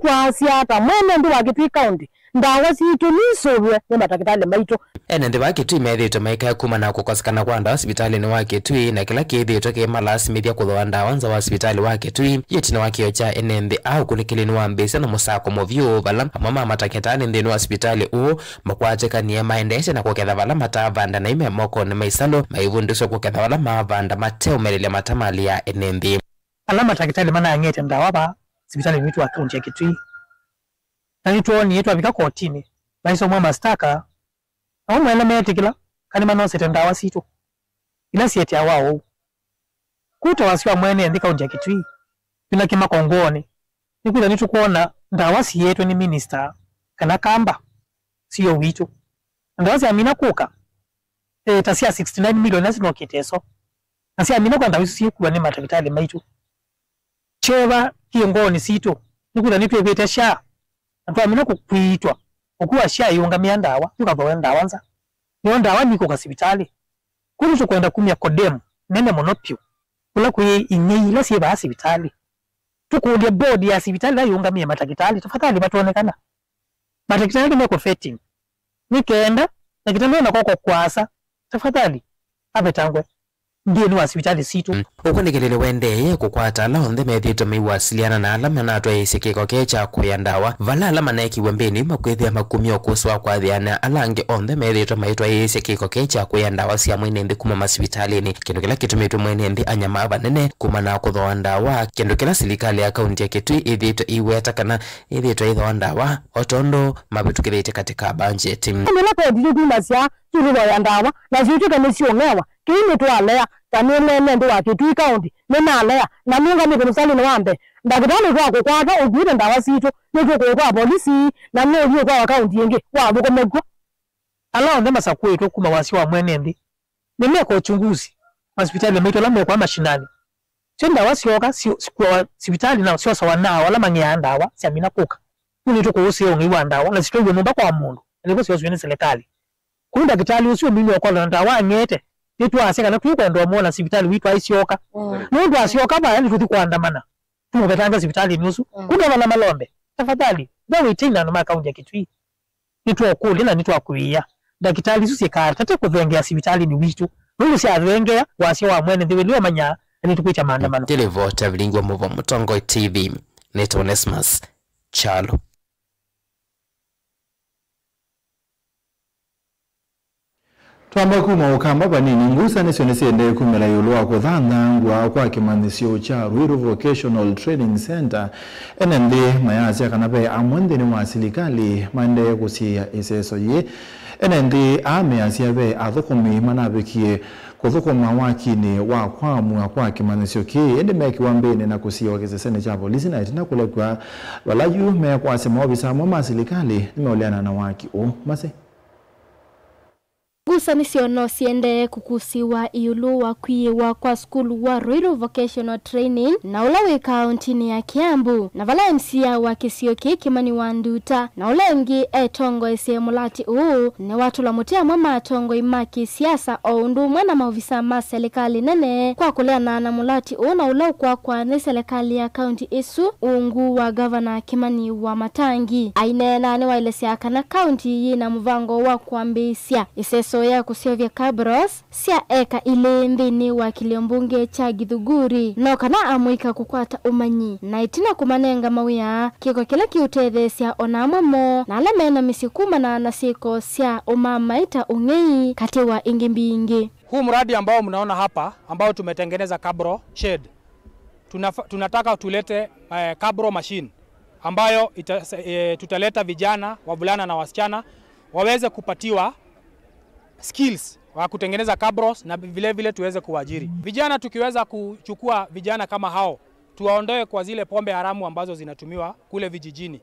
kwa asiata mwene ndi wa Kitui County ndawa situ nisobwe ni matakitale maito ene ndi wa Kitui methito maika kuma na kukosekana kwa ndawa hospitali ni wa Kitui na kila kithito ke malasi mithia kuthoa ndawa nza wa hospitali wa Kitui yetina wa kio cha ene ndi au kunikilini wa mbese na musako movyo bala mama matakitani ndi wa hospitali u makwateka ni maendesha na kuketha bala matavanda na ime moko na maisalo maivundiso kuketha bala mavanda mateo melele matamali ya ene ndi alama matakitali mana angete ndawa ba hospitali mitu wa kaunti ya Kitui na nituoni yetu avika kotini baiso mwa mastaka au mwene metikila kani manosete ndawa situ ila siyeti ya wao kuta wasiwa mwene ndika unja Kitui bila kima kongoni nikuta nitu kuona ndawa siyetu ni minister kana kamba siyo witu ndawa si amina kuka tasia 69 million nasi nokiteso nasi amina kwa ndawa siyo kuwa ni matakitali maitu cheva kiongoni situ nikuta nitu evete shaa Antu amina kukuitwa. Okuwa sha yunga miandawa. Yuka bawe ndawanza. Niyo ndawa niko kwa hospitali. kuri tukwenda kumya kodemu nene monopio kula kwe ingei la siba asibitali tukulia board ya asibitali la yungamia matakitali tafadhali batuonekana matakitali meko fetting nikeenda na kitendo na koko kwasa tafadhali abetangwe ndiye ni wasibitali situ ukunikelele wende kukwata la onde methito miwasiliana na alama na atwa isikiko kecha kuyandawa vala alama na ikiwembeni makwethia makumi okuswa kwa thiana alange onde methito maitwa isikiko kecha kuyandawa sia mwene ndi kuma masibitalini kindu kila kitumitu mwene ndi anyama banene kuma na kuthoa ndawa kindu kila serikali ya kaunti ya Kitui ithito iweta kana ithito ithoa ndawa otondo mabitukirite katika budget mela pe didu masia turu ya ndawa na zitu kama siongewa kini twalea kanene ndo wa Kitui County nena alea na munga mi kumsali no wambe ndakidani kwa kukwata ogwire ndawa sito nito kwa polisi na nyo kwa county yenge wa buko megwa ala onde masakwetu kuma wasi wa mwene ndi nemeko uchunguzi hospitali meto la mekwa mashinani chenda wasi yoka kwa hospitali na sio sawa nao wala mangea ndawa siamina kuka nito ko usio ngiwa ndawa na sito gwe kwa mundu ndiko sio sio serikali kunda kitali usio mimi kwa ndawa ngete nitu aseka na kuko ndo muona hospitali witu aisioka mundu asioka ba yani tuti kuandamana tumubetanga hospitali nusu kuna wana malombe tafadhali dawe tina no makaunti ya Kitui nitu okuli na nitu akuia dakitali susi karta te kuvengea hospitali ni witu mundu si avengea wasio wa mwene ndiwe liwa manya nitu kuita maandamano televota vilingwa muvo Mutongo TV neto Onesmus Chalo Twamba kuma ukamba banini ngusa nesende kumela yulwa kuthana ngwa kwa kimanisio cha Ruiru Vocational Training Center NND mayasi kanabe amwende ni wasilikali mande kusia iseso ye NND ame be athukumi manabikie kuthukuma wakini wa kwamwa kwa kimanisio ki ende meki wambene na kusia wakizesene cha polisi na itina kulekwa walaju mekwa sema obisa mwa silikali nimeoleana na waki mase Gusa nisiono siende kukusiwa iulu wa kuiwa kwa skulu wa Ruiru Vocational Training na ulawe kauntini ya Kiambu na vala MCA wa Kisioki Kimani Wanduta na ulengi etongo ese mulati ne watu la mutia mama tongo imaki siasa oundu mwana maofisa ma serikali nene kwa kuleana na mulati na ulau kwa ne serikali ya kaunti isu ungu wa governor Kimani wa Matangi aine na ne wailesia kana kaunti yi na mvango wa kuambisia iseso ya kusiovya Kabros sia eka ile ndini wa kiliombunge cha Githuguri no kana amwika kukwata umanyi na itina kumanenga mawia kiko kila kiutethe sia onamamo na alamena misikuma na nasiko sia umamaita ungei katiwa ingimbingi. Huu mradi ambao mnaona hapa ambao tumetengeneza Kabro shed tunataka tulete Kabro machine ambayo tutaleta vijana wavulana na wasichana waweze kupatiwa skills wa kutengeneza Kabros na vile vile tuweze kuajiri vijana. Tukiweza kuchukua vijana kama hao tuwaondoe kwa zile pombe haramu ambazo zinatumiwa kule vijijini,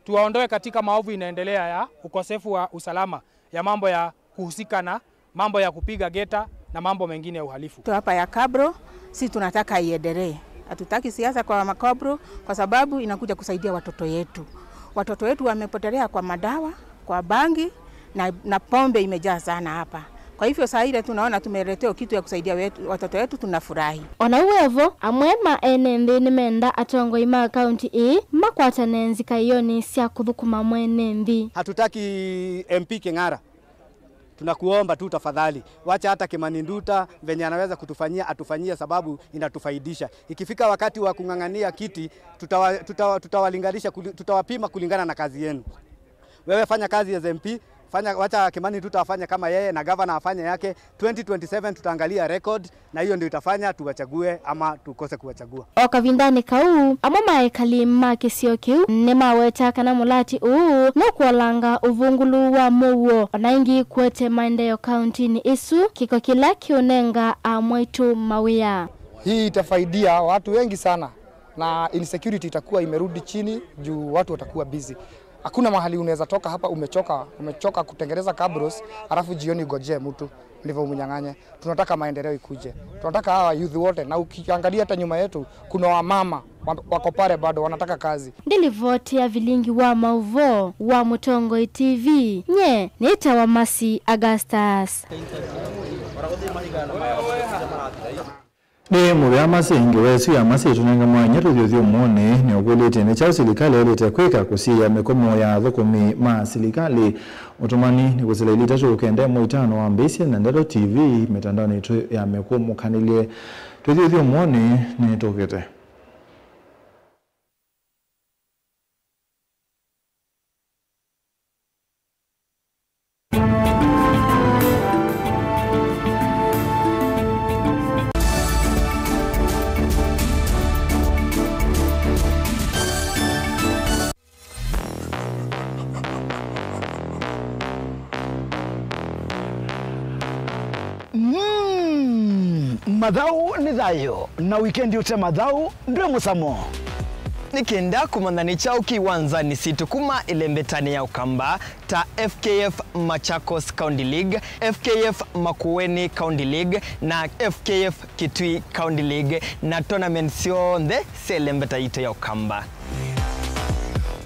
tuwaondoe katika maovu inaendelea ya ukosefu wa usalama ya mambo ya kuhusika na mambo ya kupiga geta na mambo mengine ya uhalifu. Hapa ya Kabro si tunataka iendelee. Hatutaki siasa kwa makabro kwa sababu inakuja kusaidia watoto yetu. Watoto wetu wamepotelea kwa madawa, kwa bangi na pombe imejaa sana hapa. Kwa hivyo saa ile tunaona tumeletewa kitu ya kusaidia watoto wetu, tunafurahi. Ona uwevo amwema enende nimenda atongo ima county makwata nenzi kayoni sia kuthukuma mwenendi. Hatutaki MP Keng'ara. Tunakuomba tu tafadhali, wacha hata Kimani Nduta venye anaweza kutufanyia atufanyia, sababu inatufaidisha. Ikifika wakati wa kung'ang'ania kiti tutawalinganisha, tutawapima kulingana na kazi yenu. Wewe fanya kazi ya MP, wacha Kimani Nduta afanye kama yeye na governor afanye yake. 2027 tutaangalia record na hiyo ndio itafanya tuwachague ama tukose kuwachagua. Okavindani kau amama ekalima Kisioki nemaweta kana mulati no kualanga uvungulu wa muwo onaingi kwete maendeleo county ni isu kiko kila kionenga amwetu mawia. Hii itafaidia watu wengi sana na insecurity itakuwa imerudi chini juu watu watakuwa busy. Hakuna mahali unaweza toka hapa umechoka kutengeneza Kabros alafu jioni goje mtu ndivyo umunyang'anye. Tunataka maendeleo ikuje. Tunataka hawa youth wote, na ukiangalia hata nyuma yetu kuna wamama wako pale bado wanataka kazi. Ndilivoti ya vilingi wa mauvo wa Mutongo TV. Nye nita wa Masi Augustus. Ni muya masingi wesu ya masitu nenga mwanya tuthio mwone ni ukulite ni chao silikali elete kweka kusia mikomo ya thukumi ma silikali utumani ni kusila ilita shukende muitano wa mbisi na Ndero TV mitandao ni ya mikomo kanilie tuthio mwone ni tokete. Madhau ni thayo na weekend yote madhau ndio musamo nikenda kumandhani chao kiwanza ni situ kuma ilembetani ya ukamba ta FKF Machakos County League, FKF Makueni County League na FKF Kitui County League na tournament sionde selembeta ito ya ukamba.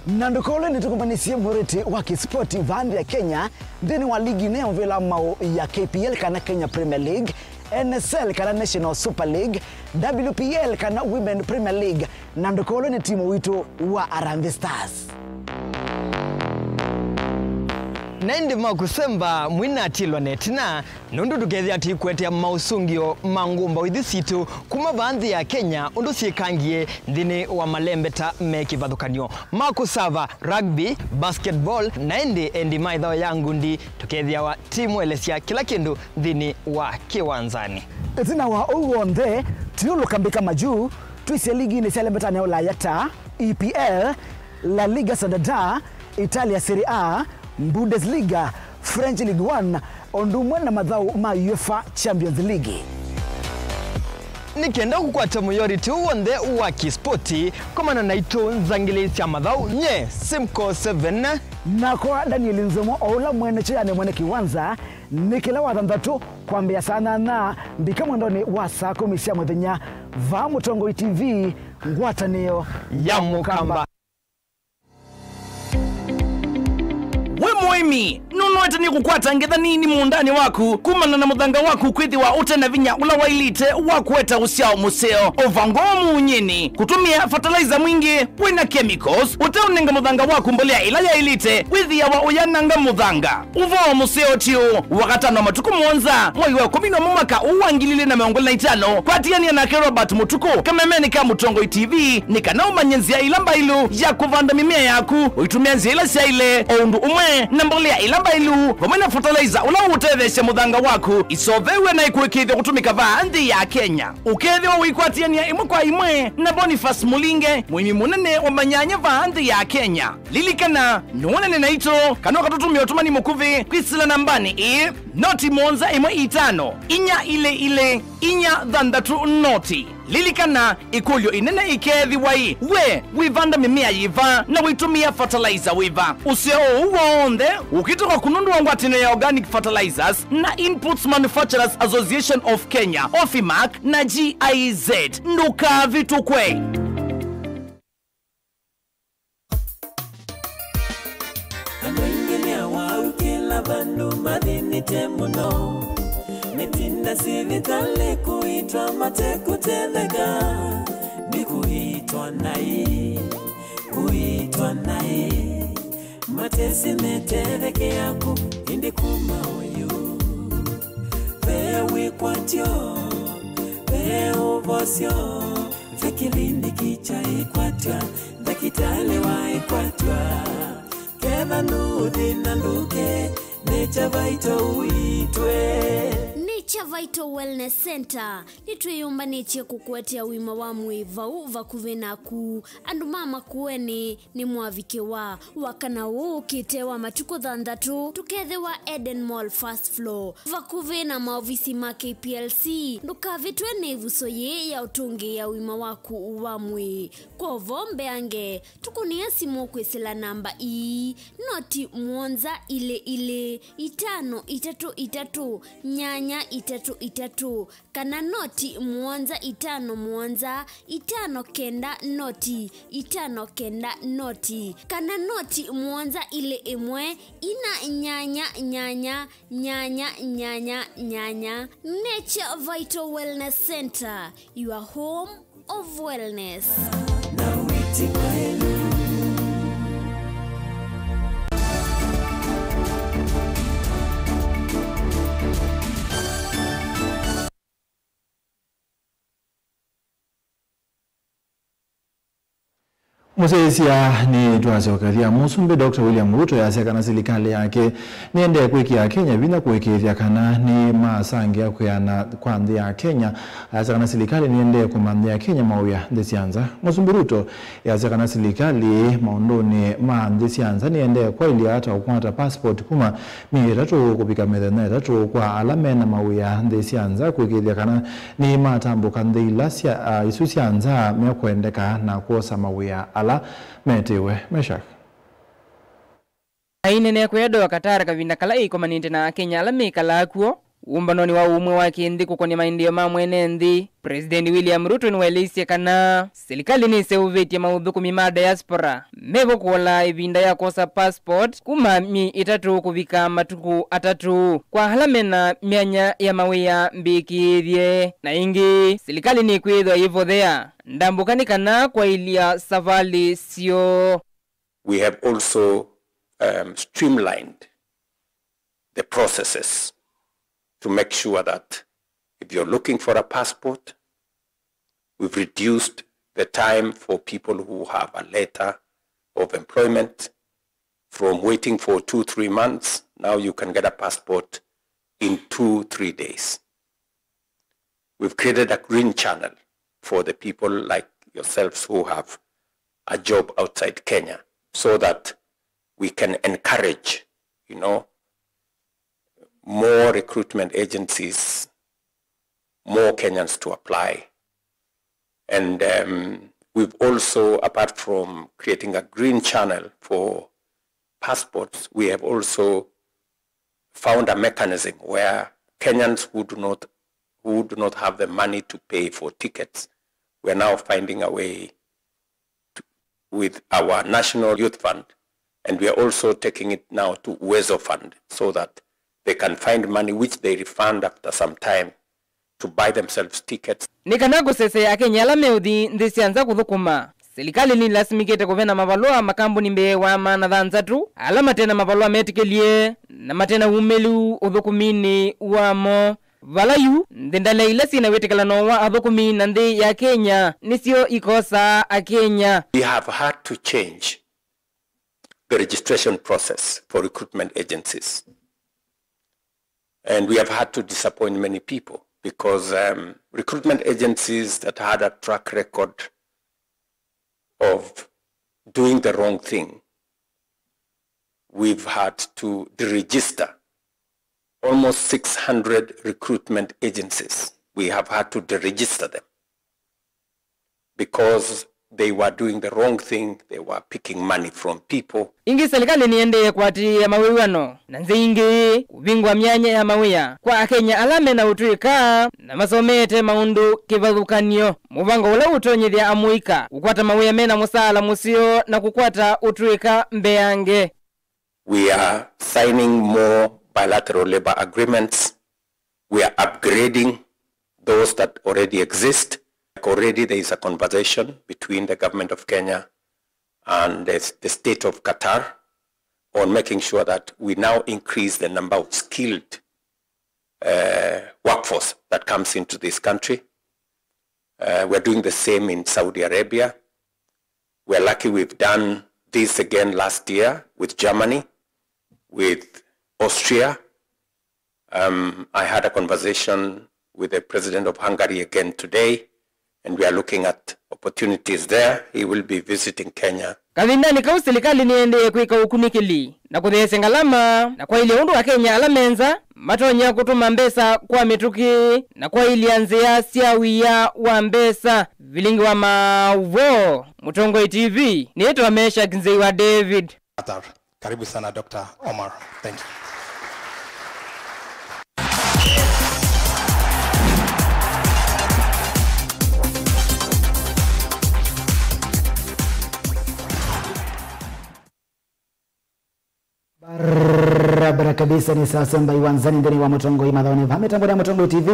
Nandukole ni tukumbanisie mwerete wa kispoti vandi ya Kenya deni wa ligi neo vila mao ya KPL kana Kenya Premier League, NSL kana National Super League, WPL kana Women Premier League. Nandukole ni timu wito wa Harambee Stars. Naindi makusemba mwina atilwa netina nundu tukezi ati kwetea mausungio mangumba withisitu kuma vandhi ya Kenya undu sikangie ndini wa malembeta meki vadhukanyo makusava rugby, basketball naindi endi maidhao yangu ndi tukezi wa timu elesia kila kindu ndini wa kiwanzani etina wa uwonde tiulu kambika majuu tuisia ligi ni selembeta neo la yata EPL, La Liga Santander, Italia Serie A, Bundesliga, French League 1, ondumwe na madhau ma UEFA Champions League. Nikenda kukwata mayority uwonde wa kispoti komana naito nzangilisi ya madhau nye Simco 7 na kwa Daniel Nzomo oula mwene chayane mwene kiwanza nikila wathandatu kwambia sana na mbika mwandoni wa saa 10 muthenya va Mutongo TV ngwatanio ya mukamba. We muimi nunuete ni kukwata ngedha nini muundani waku kumana na muthanga waku kwithi wa utena vinya ula wailite wakueta usiao museo ovangomu unyini kutumia fertilizer mwingi wina chemicals utaunenga muthanga waku mbolea ila ya ilite withi ya wa uyananga muthanga uvao museo tiu wakatano matuku mwonza mwai wa 10 mwaka uwangilile na 25 kwatiania na Robert Mutuku kamemeni ka Mutongo TV nikana umanyenzia ilamba ilu ya kuvanda mimea yaku uitumia nzia ila sia ile oundu umwe na mbolea ilamba ilu vomena fertilizer ula utetheshe muthanga waku isovewe na ikuikithia kutumika vandhi ya Kenya ukethia wa wikwatiania imwe kwa imwe na Boniface Mulinge mwimi munene wa manyanya vandhi ya Kenya lilikana nuonene na ito kano katutumia utumani mukuvi kwisila nambani noti monza imwe itano inya ile inya thandatu noti lilikana ikulyo inene ikethi wai we wivanda mimea yiva na witumia fertilizer wiva usio uwonde ukitoka kunundu wa ngwatino ya Organic Fertilizers na Inputs Manufacturers Association of Kenya Ofimac na GIZ nduka vitu kwe. Nitinda sivitale kuitwa mate kutetheka ni kuitwa nai mate simetetheke yako indi kuma uyu pewe kwatyo pewe vosyo vekilindi kicha ikwatwa dakitale wa ikwatwa keva nuthi na nduke Nature Vital uitwe Nature Vital Wellness Center nitwiyumba nichie kukwetea wima wa mwiva uva kuvena ku andu mama kuweni ni mwavike wa wakana ukitewa matuko thandatu tukethe wa Eden Mall first floor vakuvena maofisi ma KPLC ndukavitwe nevuso ye ya utungi ya wima waku uwamwi kwa vombe ange tukunia simu kwisila namba noti mwonza ile 5 3 3 nyanya 3 333 kana noti 151 kana noti 111 Nature Vital Wellness Center, your home of wellness. Musesia ni tuazokalia musumbe Dr. William Ruto yasekana serikali yake niende kuikia Kenya bila kuwekeria kana ni masangi ya kuyana kwandi ya Kenya yasekana serikali niende kumandia Kenya mauya ndesianza musumbe Ruto yasekana serikali maondoni ndesianza niende kwa ili hata ukwata passport kuma miratu kupika medena tatu kwa alame na mauya ndesianza kuwekeria kana ni matambo kande ilasia isusianza mekwendeka na kuosa mauya metewe meshak ainene kwedo wakatara kavinda kala iko maninte na Kenya alame kala kuo umbanoni wa umwe wa kindi kukoni maindio mamwene ndi President William Ruto nwelisi kana serikali ni seuveti maudhuku mima diaspora mebo kuola ivinda ya kosa passport kuma mi itatu kuvika matuku atatu kwa halamena mianya ya mawea mbikithye na ingi serikali ni kwithwa hivyo thea ndambukani kana kwa ilia savali sio. We have also streamlined the processes to make sure that if you're looking for a passport, we've reduced the time for people who have a letter of employment from waiting for 2-3 months. Now you can get a passport in 2-3 days. We've created a green channel for the people like yourselves who have a job outside Kenya so that we can encourage, more recruitment agencies, more Kenyans to apply. And we've also, apart from creating a green channel for passports, we have also found a mechanism where Kenyans who do not have the money to pay for tickets, we're now finding a way with our National Youth Fund, and we are also taking it now to Uwezo Fund so that they can find money which they refund after some time to buy themselves tickets. Nikanago sese ya Kenya alameudhi ndisianza kuthukuma. Serikali ni lasimikete kuvena mavalua makambuni mbewa maana dhanza tu. Alama tena mavalua metikelie na matena umelu udhukumini uamo. Valayu ndendala ilasi na wetekala nowa adhukumi nande ya Kenya nisio ikosa a Kenya. We have had to change the registration process for recruitment agencies. And we have had to disappoint many people because recruitment agencies that had a track record of doing the wrong thing, we've had to deregister almost 600 recruitment agencies. We have had to deregister them because they were doing the wrong thing. They were picking money from people. Ingi serikali niende kwati ya mawiwano na nzingi kubingwa mianya ya mawia kwa Kenya alame na utuika na masomete maundu kivadhukanyo muvango ule utonyithia amuika kukwata mawia mena musala musio na kukwata utuika mbeange. We are signing more bilateral labor agreements. We are upgrading those that already exist. Already there is a conversation between the government of Kenya and the state of Qatar on making sure that we now increase the number of skilled workforce that comes into this country. We're doing the same in Saudi Arabia. We're lucky we've done this again last year with Germany, with Austria. I had a conversation with the president of Hungary again today, and we are looking at opportunities there. He will be visiting Kenya. Kavinda ni kau serikali niende kuika ukunikili na kuthese ngalama na kwa ili undu wa Kenya alamenza matonya kutuma mbesa kwa mituki na kwa ili anzia siawia wa mbesa vilingi wa mauvo Mutongo TV nieto amesha kinzei wa David. Karibu sana Dr. Omar. Thank you. kabisa ni sasa mbai wanzani ndani wa Mutongo imadhone vame tambo ya Mutongo TV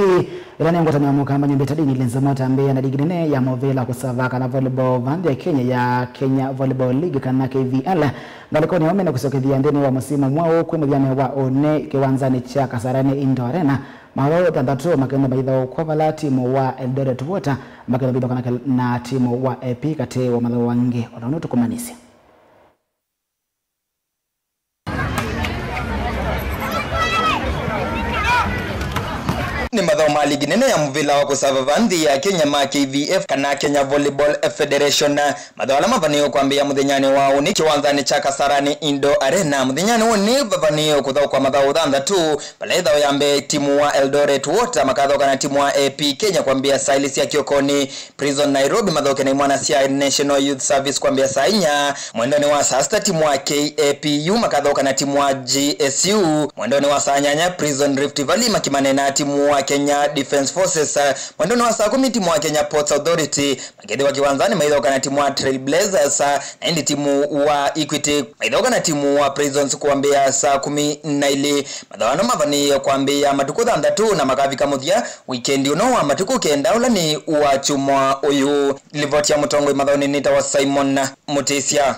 ilani ngota ni mukamba nyumba tadini lenzama tambia na digine ya movela kusava kana volleyball band ya Kenya Volleyball League kana KVL ngaliko ni omena kusokedhia ndani wa msimu mwao kwa mjane wa one kiwanzani cha Kasarani Indoor Arena mahalo tandatu makenda baidha kwa vala timu wa Eldoret Water makenda baidha kana na timu wa AP kate wa madho wange onoto kumanisi ni madhao maligi nene ya mvila wa kusava vandi ya Kenya ma KVF kana Kenya Volleyball Federation madhao alama vanio kuambia mudhinyani wao ni kiwanzani cha Kasarani Indoor Arena mudhinyani wao ni vanio kudhao kwa madhao dhanda tu balaidhao yambe timu wa Eldoret Water makadhao kana timu wa AP Kenya kuambia Silas ya Kiokoni Prison Nairobi madhao kena imwana siya National Youth Service kuambia Sainya mwendoni wa Sasta timu wa KAPU makadhao kana timu wa GSU mwendoni wa Sanyanya Prison Rift Valley makimane na timu wa Kenya Defence Forces mwendoni wa saa 10 timu wa Kenya Ports Authority magedi wa kiwanzani maidhoka na timu wa Trailblazers na hindi timu wa Equity maidhoka na timu wa Prisons kuambia saa 12 madhawano mavani kuambia matuku dhandatu na makavi kamuthia weekend unowa matuku kenda ula ni uwa chumwa uyu livoti ya Mutongo imadhawani nita wa Simon Mutesia.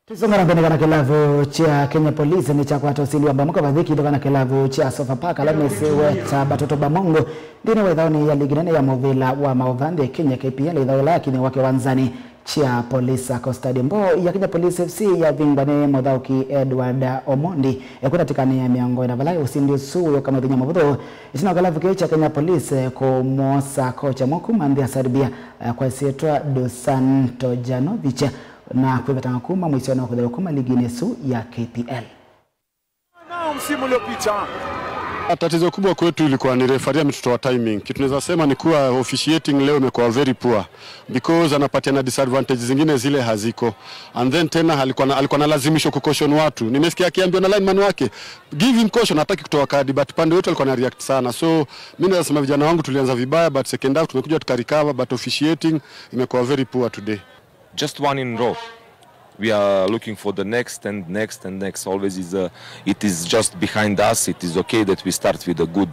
Tuzongana kana kilavu cha Kenya Police ni cha kwata usili wa bamuka vadhiki kana kilavu cha Sofapaka lamesewe cha Batoto Bamongo ndine wedhaoni ya ligi nene ya movila wa mauvande Kenya KPL idhao laki ni wake wanzani cha Police Stadium Mbo ya Kenya Police FC ya vingwane modhauki Edward Omondi ya kuna tikani ya miongo na valai usindi suyo kama dhinya mabudho isina wakalavu kecha Kenya Police kumosa kocha moku mandi ya Serbia kwa sietwa Dos Santo Janovic na kuivetanga kuma mwisiona wakudhalo kuma ligi nesu ya KPL. Nao msimu uliopita tatizo kubwa kwetu ilikuwa ni referee mtoto wa timing. Kitu tunaweza sema ni kuwa officiating leo imekuwa very poor because anapatia na disadvantage zingine zile haziko. And then tena alikuwa analazimisha kukaution watu. Nimesikia akiambiwa na lineman wake give him caution, hataki kutoa kadi but pande wote alikuwa na react sana. So mimi nasema vijana wangu tulianza vibaya but second half tumekuja tukarecover but officiating imekuwa very poor today. Just one in row. We are looking for the next and next and next. Always it is just behind us. It is okay that we start with a good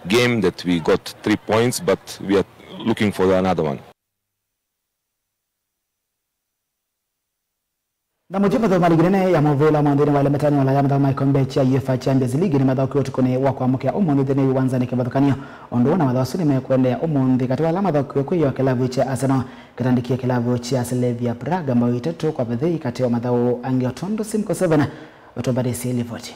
game, that we got 3 points, but we are looking for another one. Na mujibu za maligine ya movela mwandini wale metani wala ya madhama ikombe cha UEFA Champions League ni madhao kiyotu kune wako amuke ya umundi dhene uwanza ni kibadhukanio onduwa na madhao suni mekwende ya umundi katiwa la madhao kiyoku ya kilavu cha Arsenal kitandikia kilavu cha Slavia Praga ambao itatu kwa bedhei katiwa madhao Angiotondo Simco 7 otobadesi ilivoti.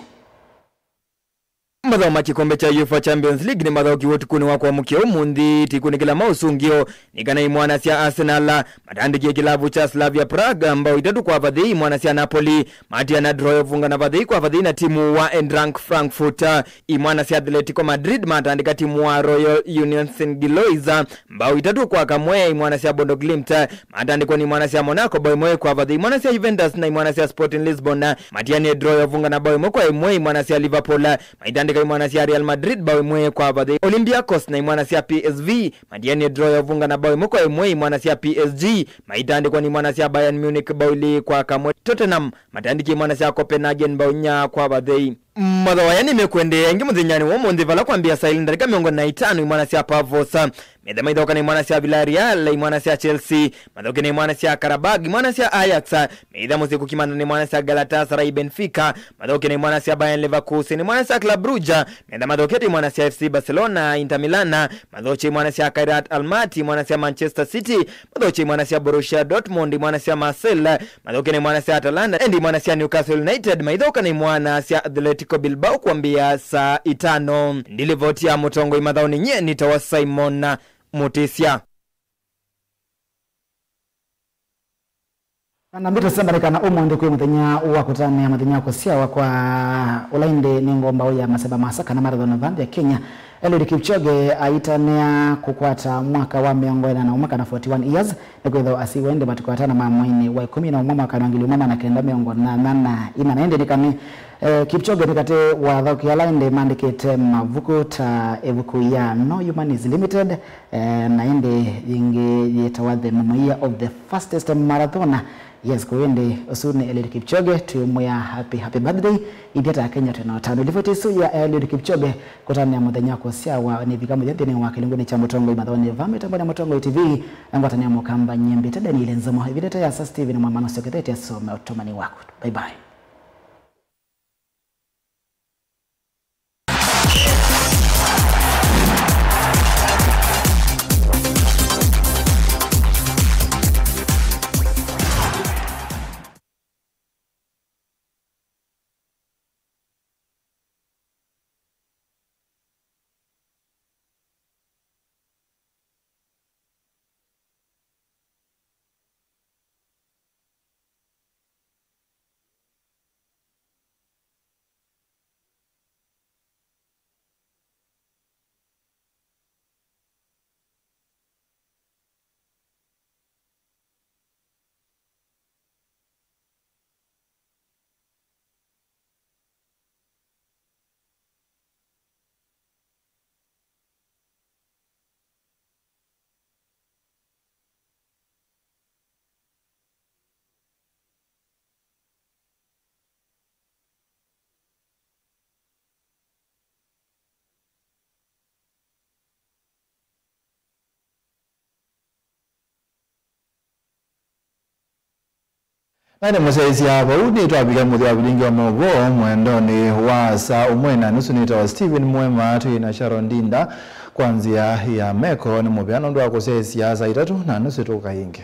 Madhao makikombe cha UEFA Champions League ni madhao kiwotu kune wako amuke umundi tikune kila mausungio nikana imwana siya Arsenal matandikia kilavu cha Slavia Praga ambao itatu kwa vadhei imwana siya Napoli matia na draw vunga na vadhei kwa vadhei na timu wa Eintracht Frankfurt imwana siya Atletico Madrid matandika timu wa Royal Union Saint-Gilloise ambao itatu kwa kamwe imwana siya Bodo Glimt matandikwa ni imwana siya Monaco boimoe kwa vadhei imwana siya Juventus na imwana siya Sporting Lisbon matia ni draw vunga na boimoe kwa imwana siya Liverpool maitandika imwana siya Real Madrid boimoe kwa vadhei Olympiacos na imwana siya PSV madiani draw vunga na boimoe kwa imwana siya PSG maitandikwa ni imwana siya Bayern Munich boili kwa kamwe Tottenham matandiki imwana siya Copenhagen boinya kwa vadhei madhawa yani mekwende ingi mudhinyani womondi vala kuambia saili ndarika miongo na 5 imwana siya Pavosa medha maidhoka na imwana siya Villarreal imwana siya Chelsea madhoka na imwana siya Karabag imwana siya Ajax medha musiku kimanda na imwana siya Galatasaray Benfica madhoka na imwana siya Bayern Leverkusen imwana siya Club Brugge medha madhoka na imwana siya FC Barcelona Inter Milan madhoka imwana siya Kairat Almaty imwana siya Manchester City madhoka imwana siya Borussia Dortmund imwana siya Marseille madhoka na imwana siya Atalanta and imwana siya Newcastle United madhoka na imwana siya Atletico Bilbao kuambia saa 5 ndile voti ya Mutongo imadhao ni nye nitawa Simon Mutesia. Na mbito sambarikana umundi kwe mthenya uwa kutane ya mthenya kusia wakwa ulainde ni ngomba uya masaba masaka na marathon vandi ya Kenya Eliud Kipchoge aitanea kukwata mwaka wa 41 years nikwitho asiwende matukwatana mamwini wa 11 mwaka wa 1984 inaendekana Kipchoge nikate wa thaukia line mandikite mavuku ta evuku ya No Humanities Limited na inde inge yetawa the year of the fastest marathon. Yes, kuende usuni Eliud Kipchoge tuimwea happy birthday idiata Kenya tena tano lifotisu ya Eliud Kipchoge kutania muthenya kwa siawa ni vikamu thini wa kilinguni cha Mutongo imathoni vame tambani Mutongo TV ngwatania mukamba nyembe tada ni lenzamo ivideta ya Sir Steven Mwamano sekretari ya some otomani wako. Bye bye. Nane musaisi hapa udi tuwapiga muthi wa bilingi wa mogo mwendoni wa saa umwena nusu nita wa Steven Mwema tuina Sharon Dinda kwanzia ya Meko ni mubiano ndo wa kusaisi ya saa itatu na nusu tuka hingi.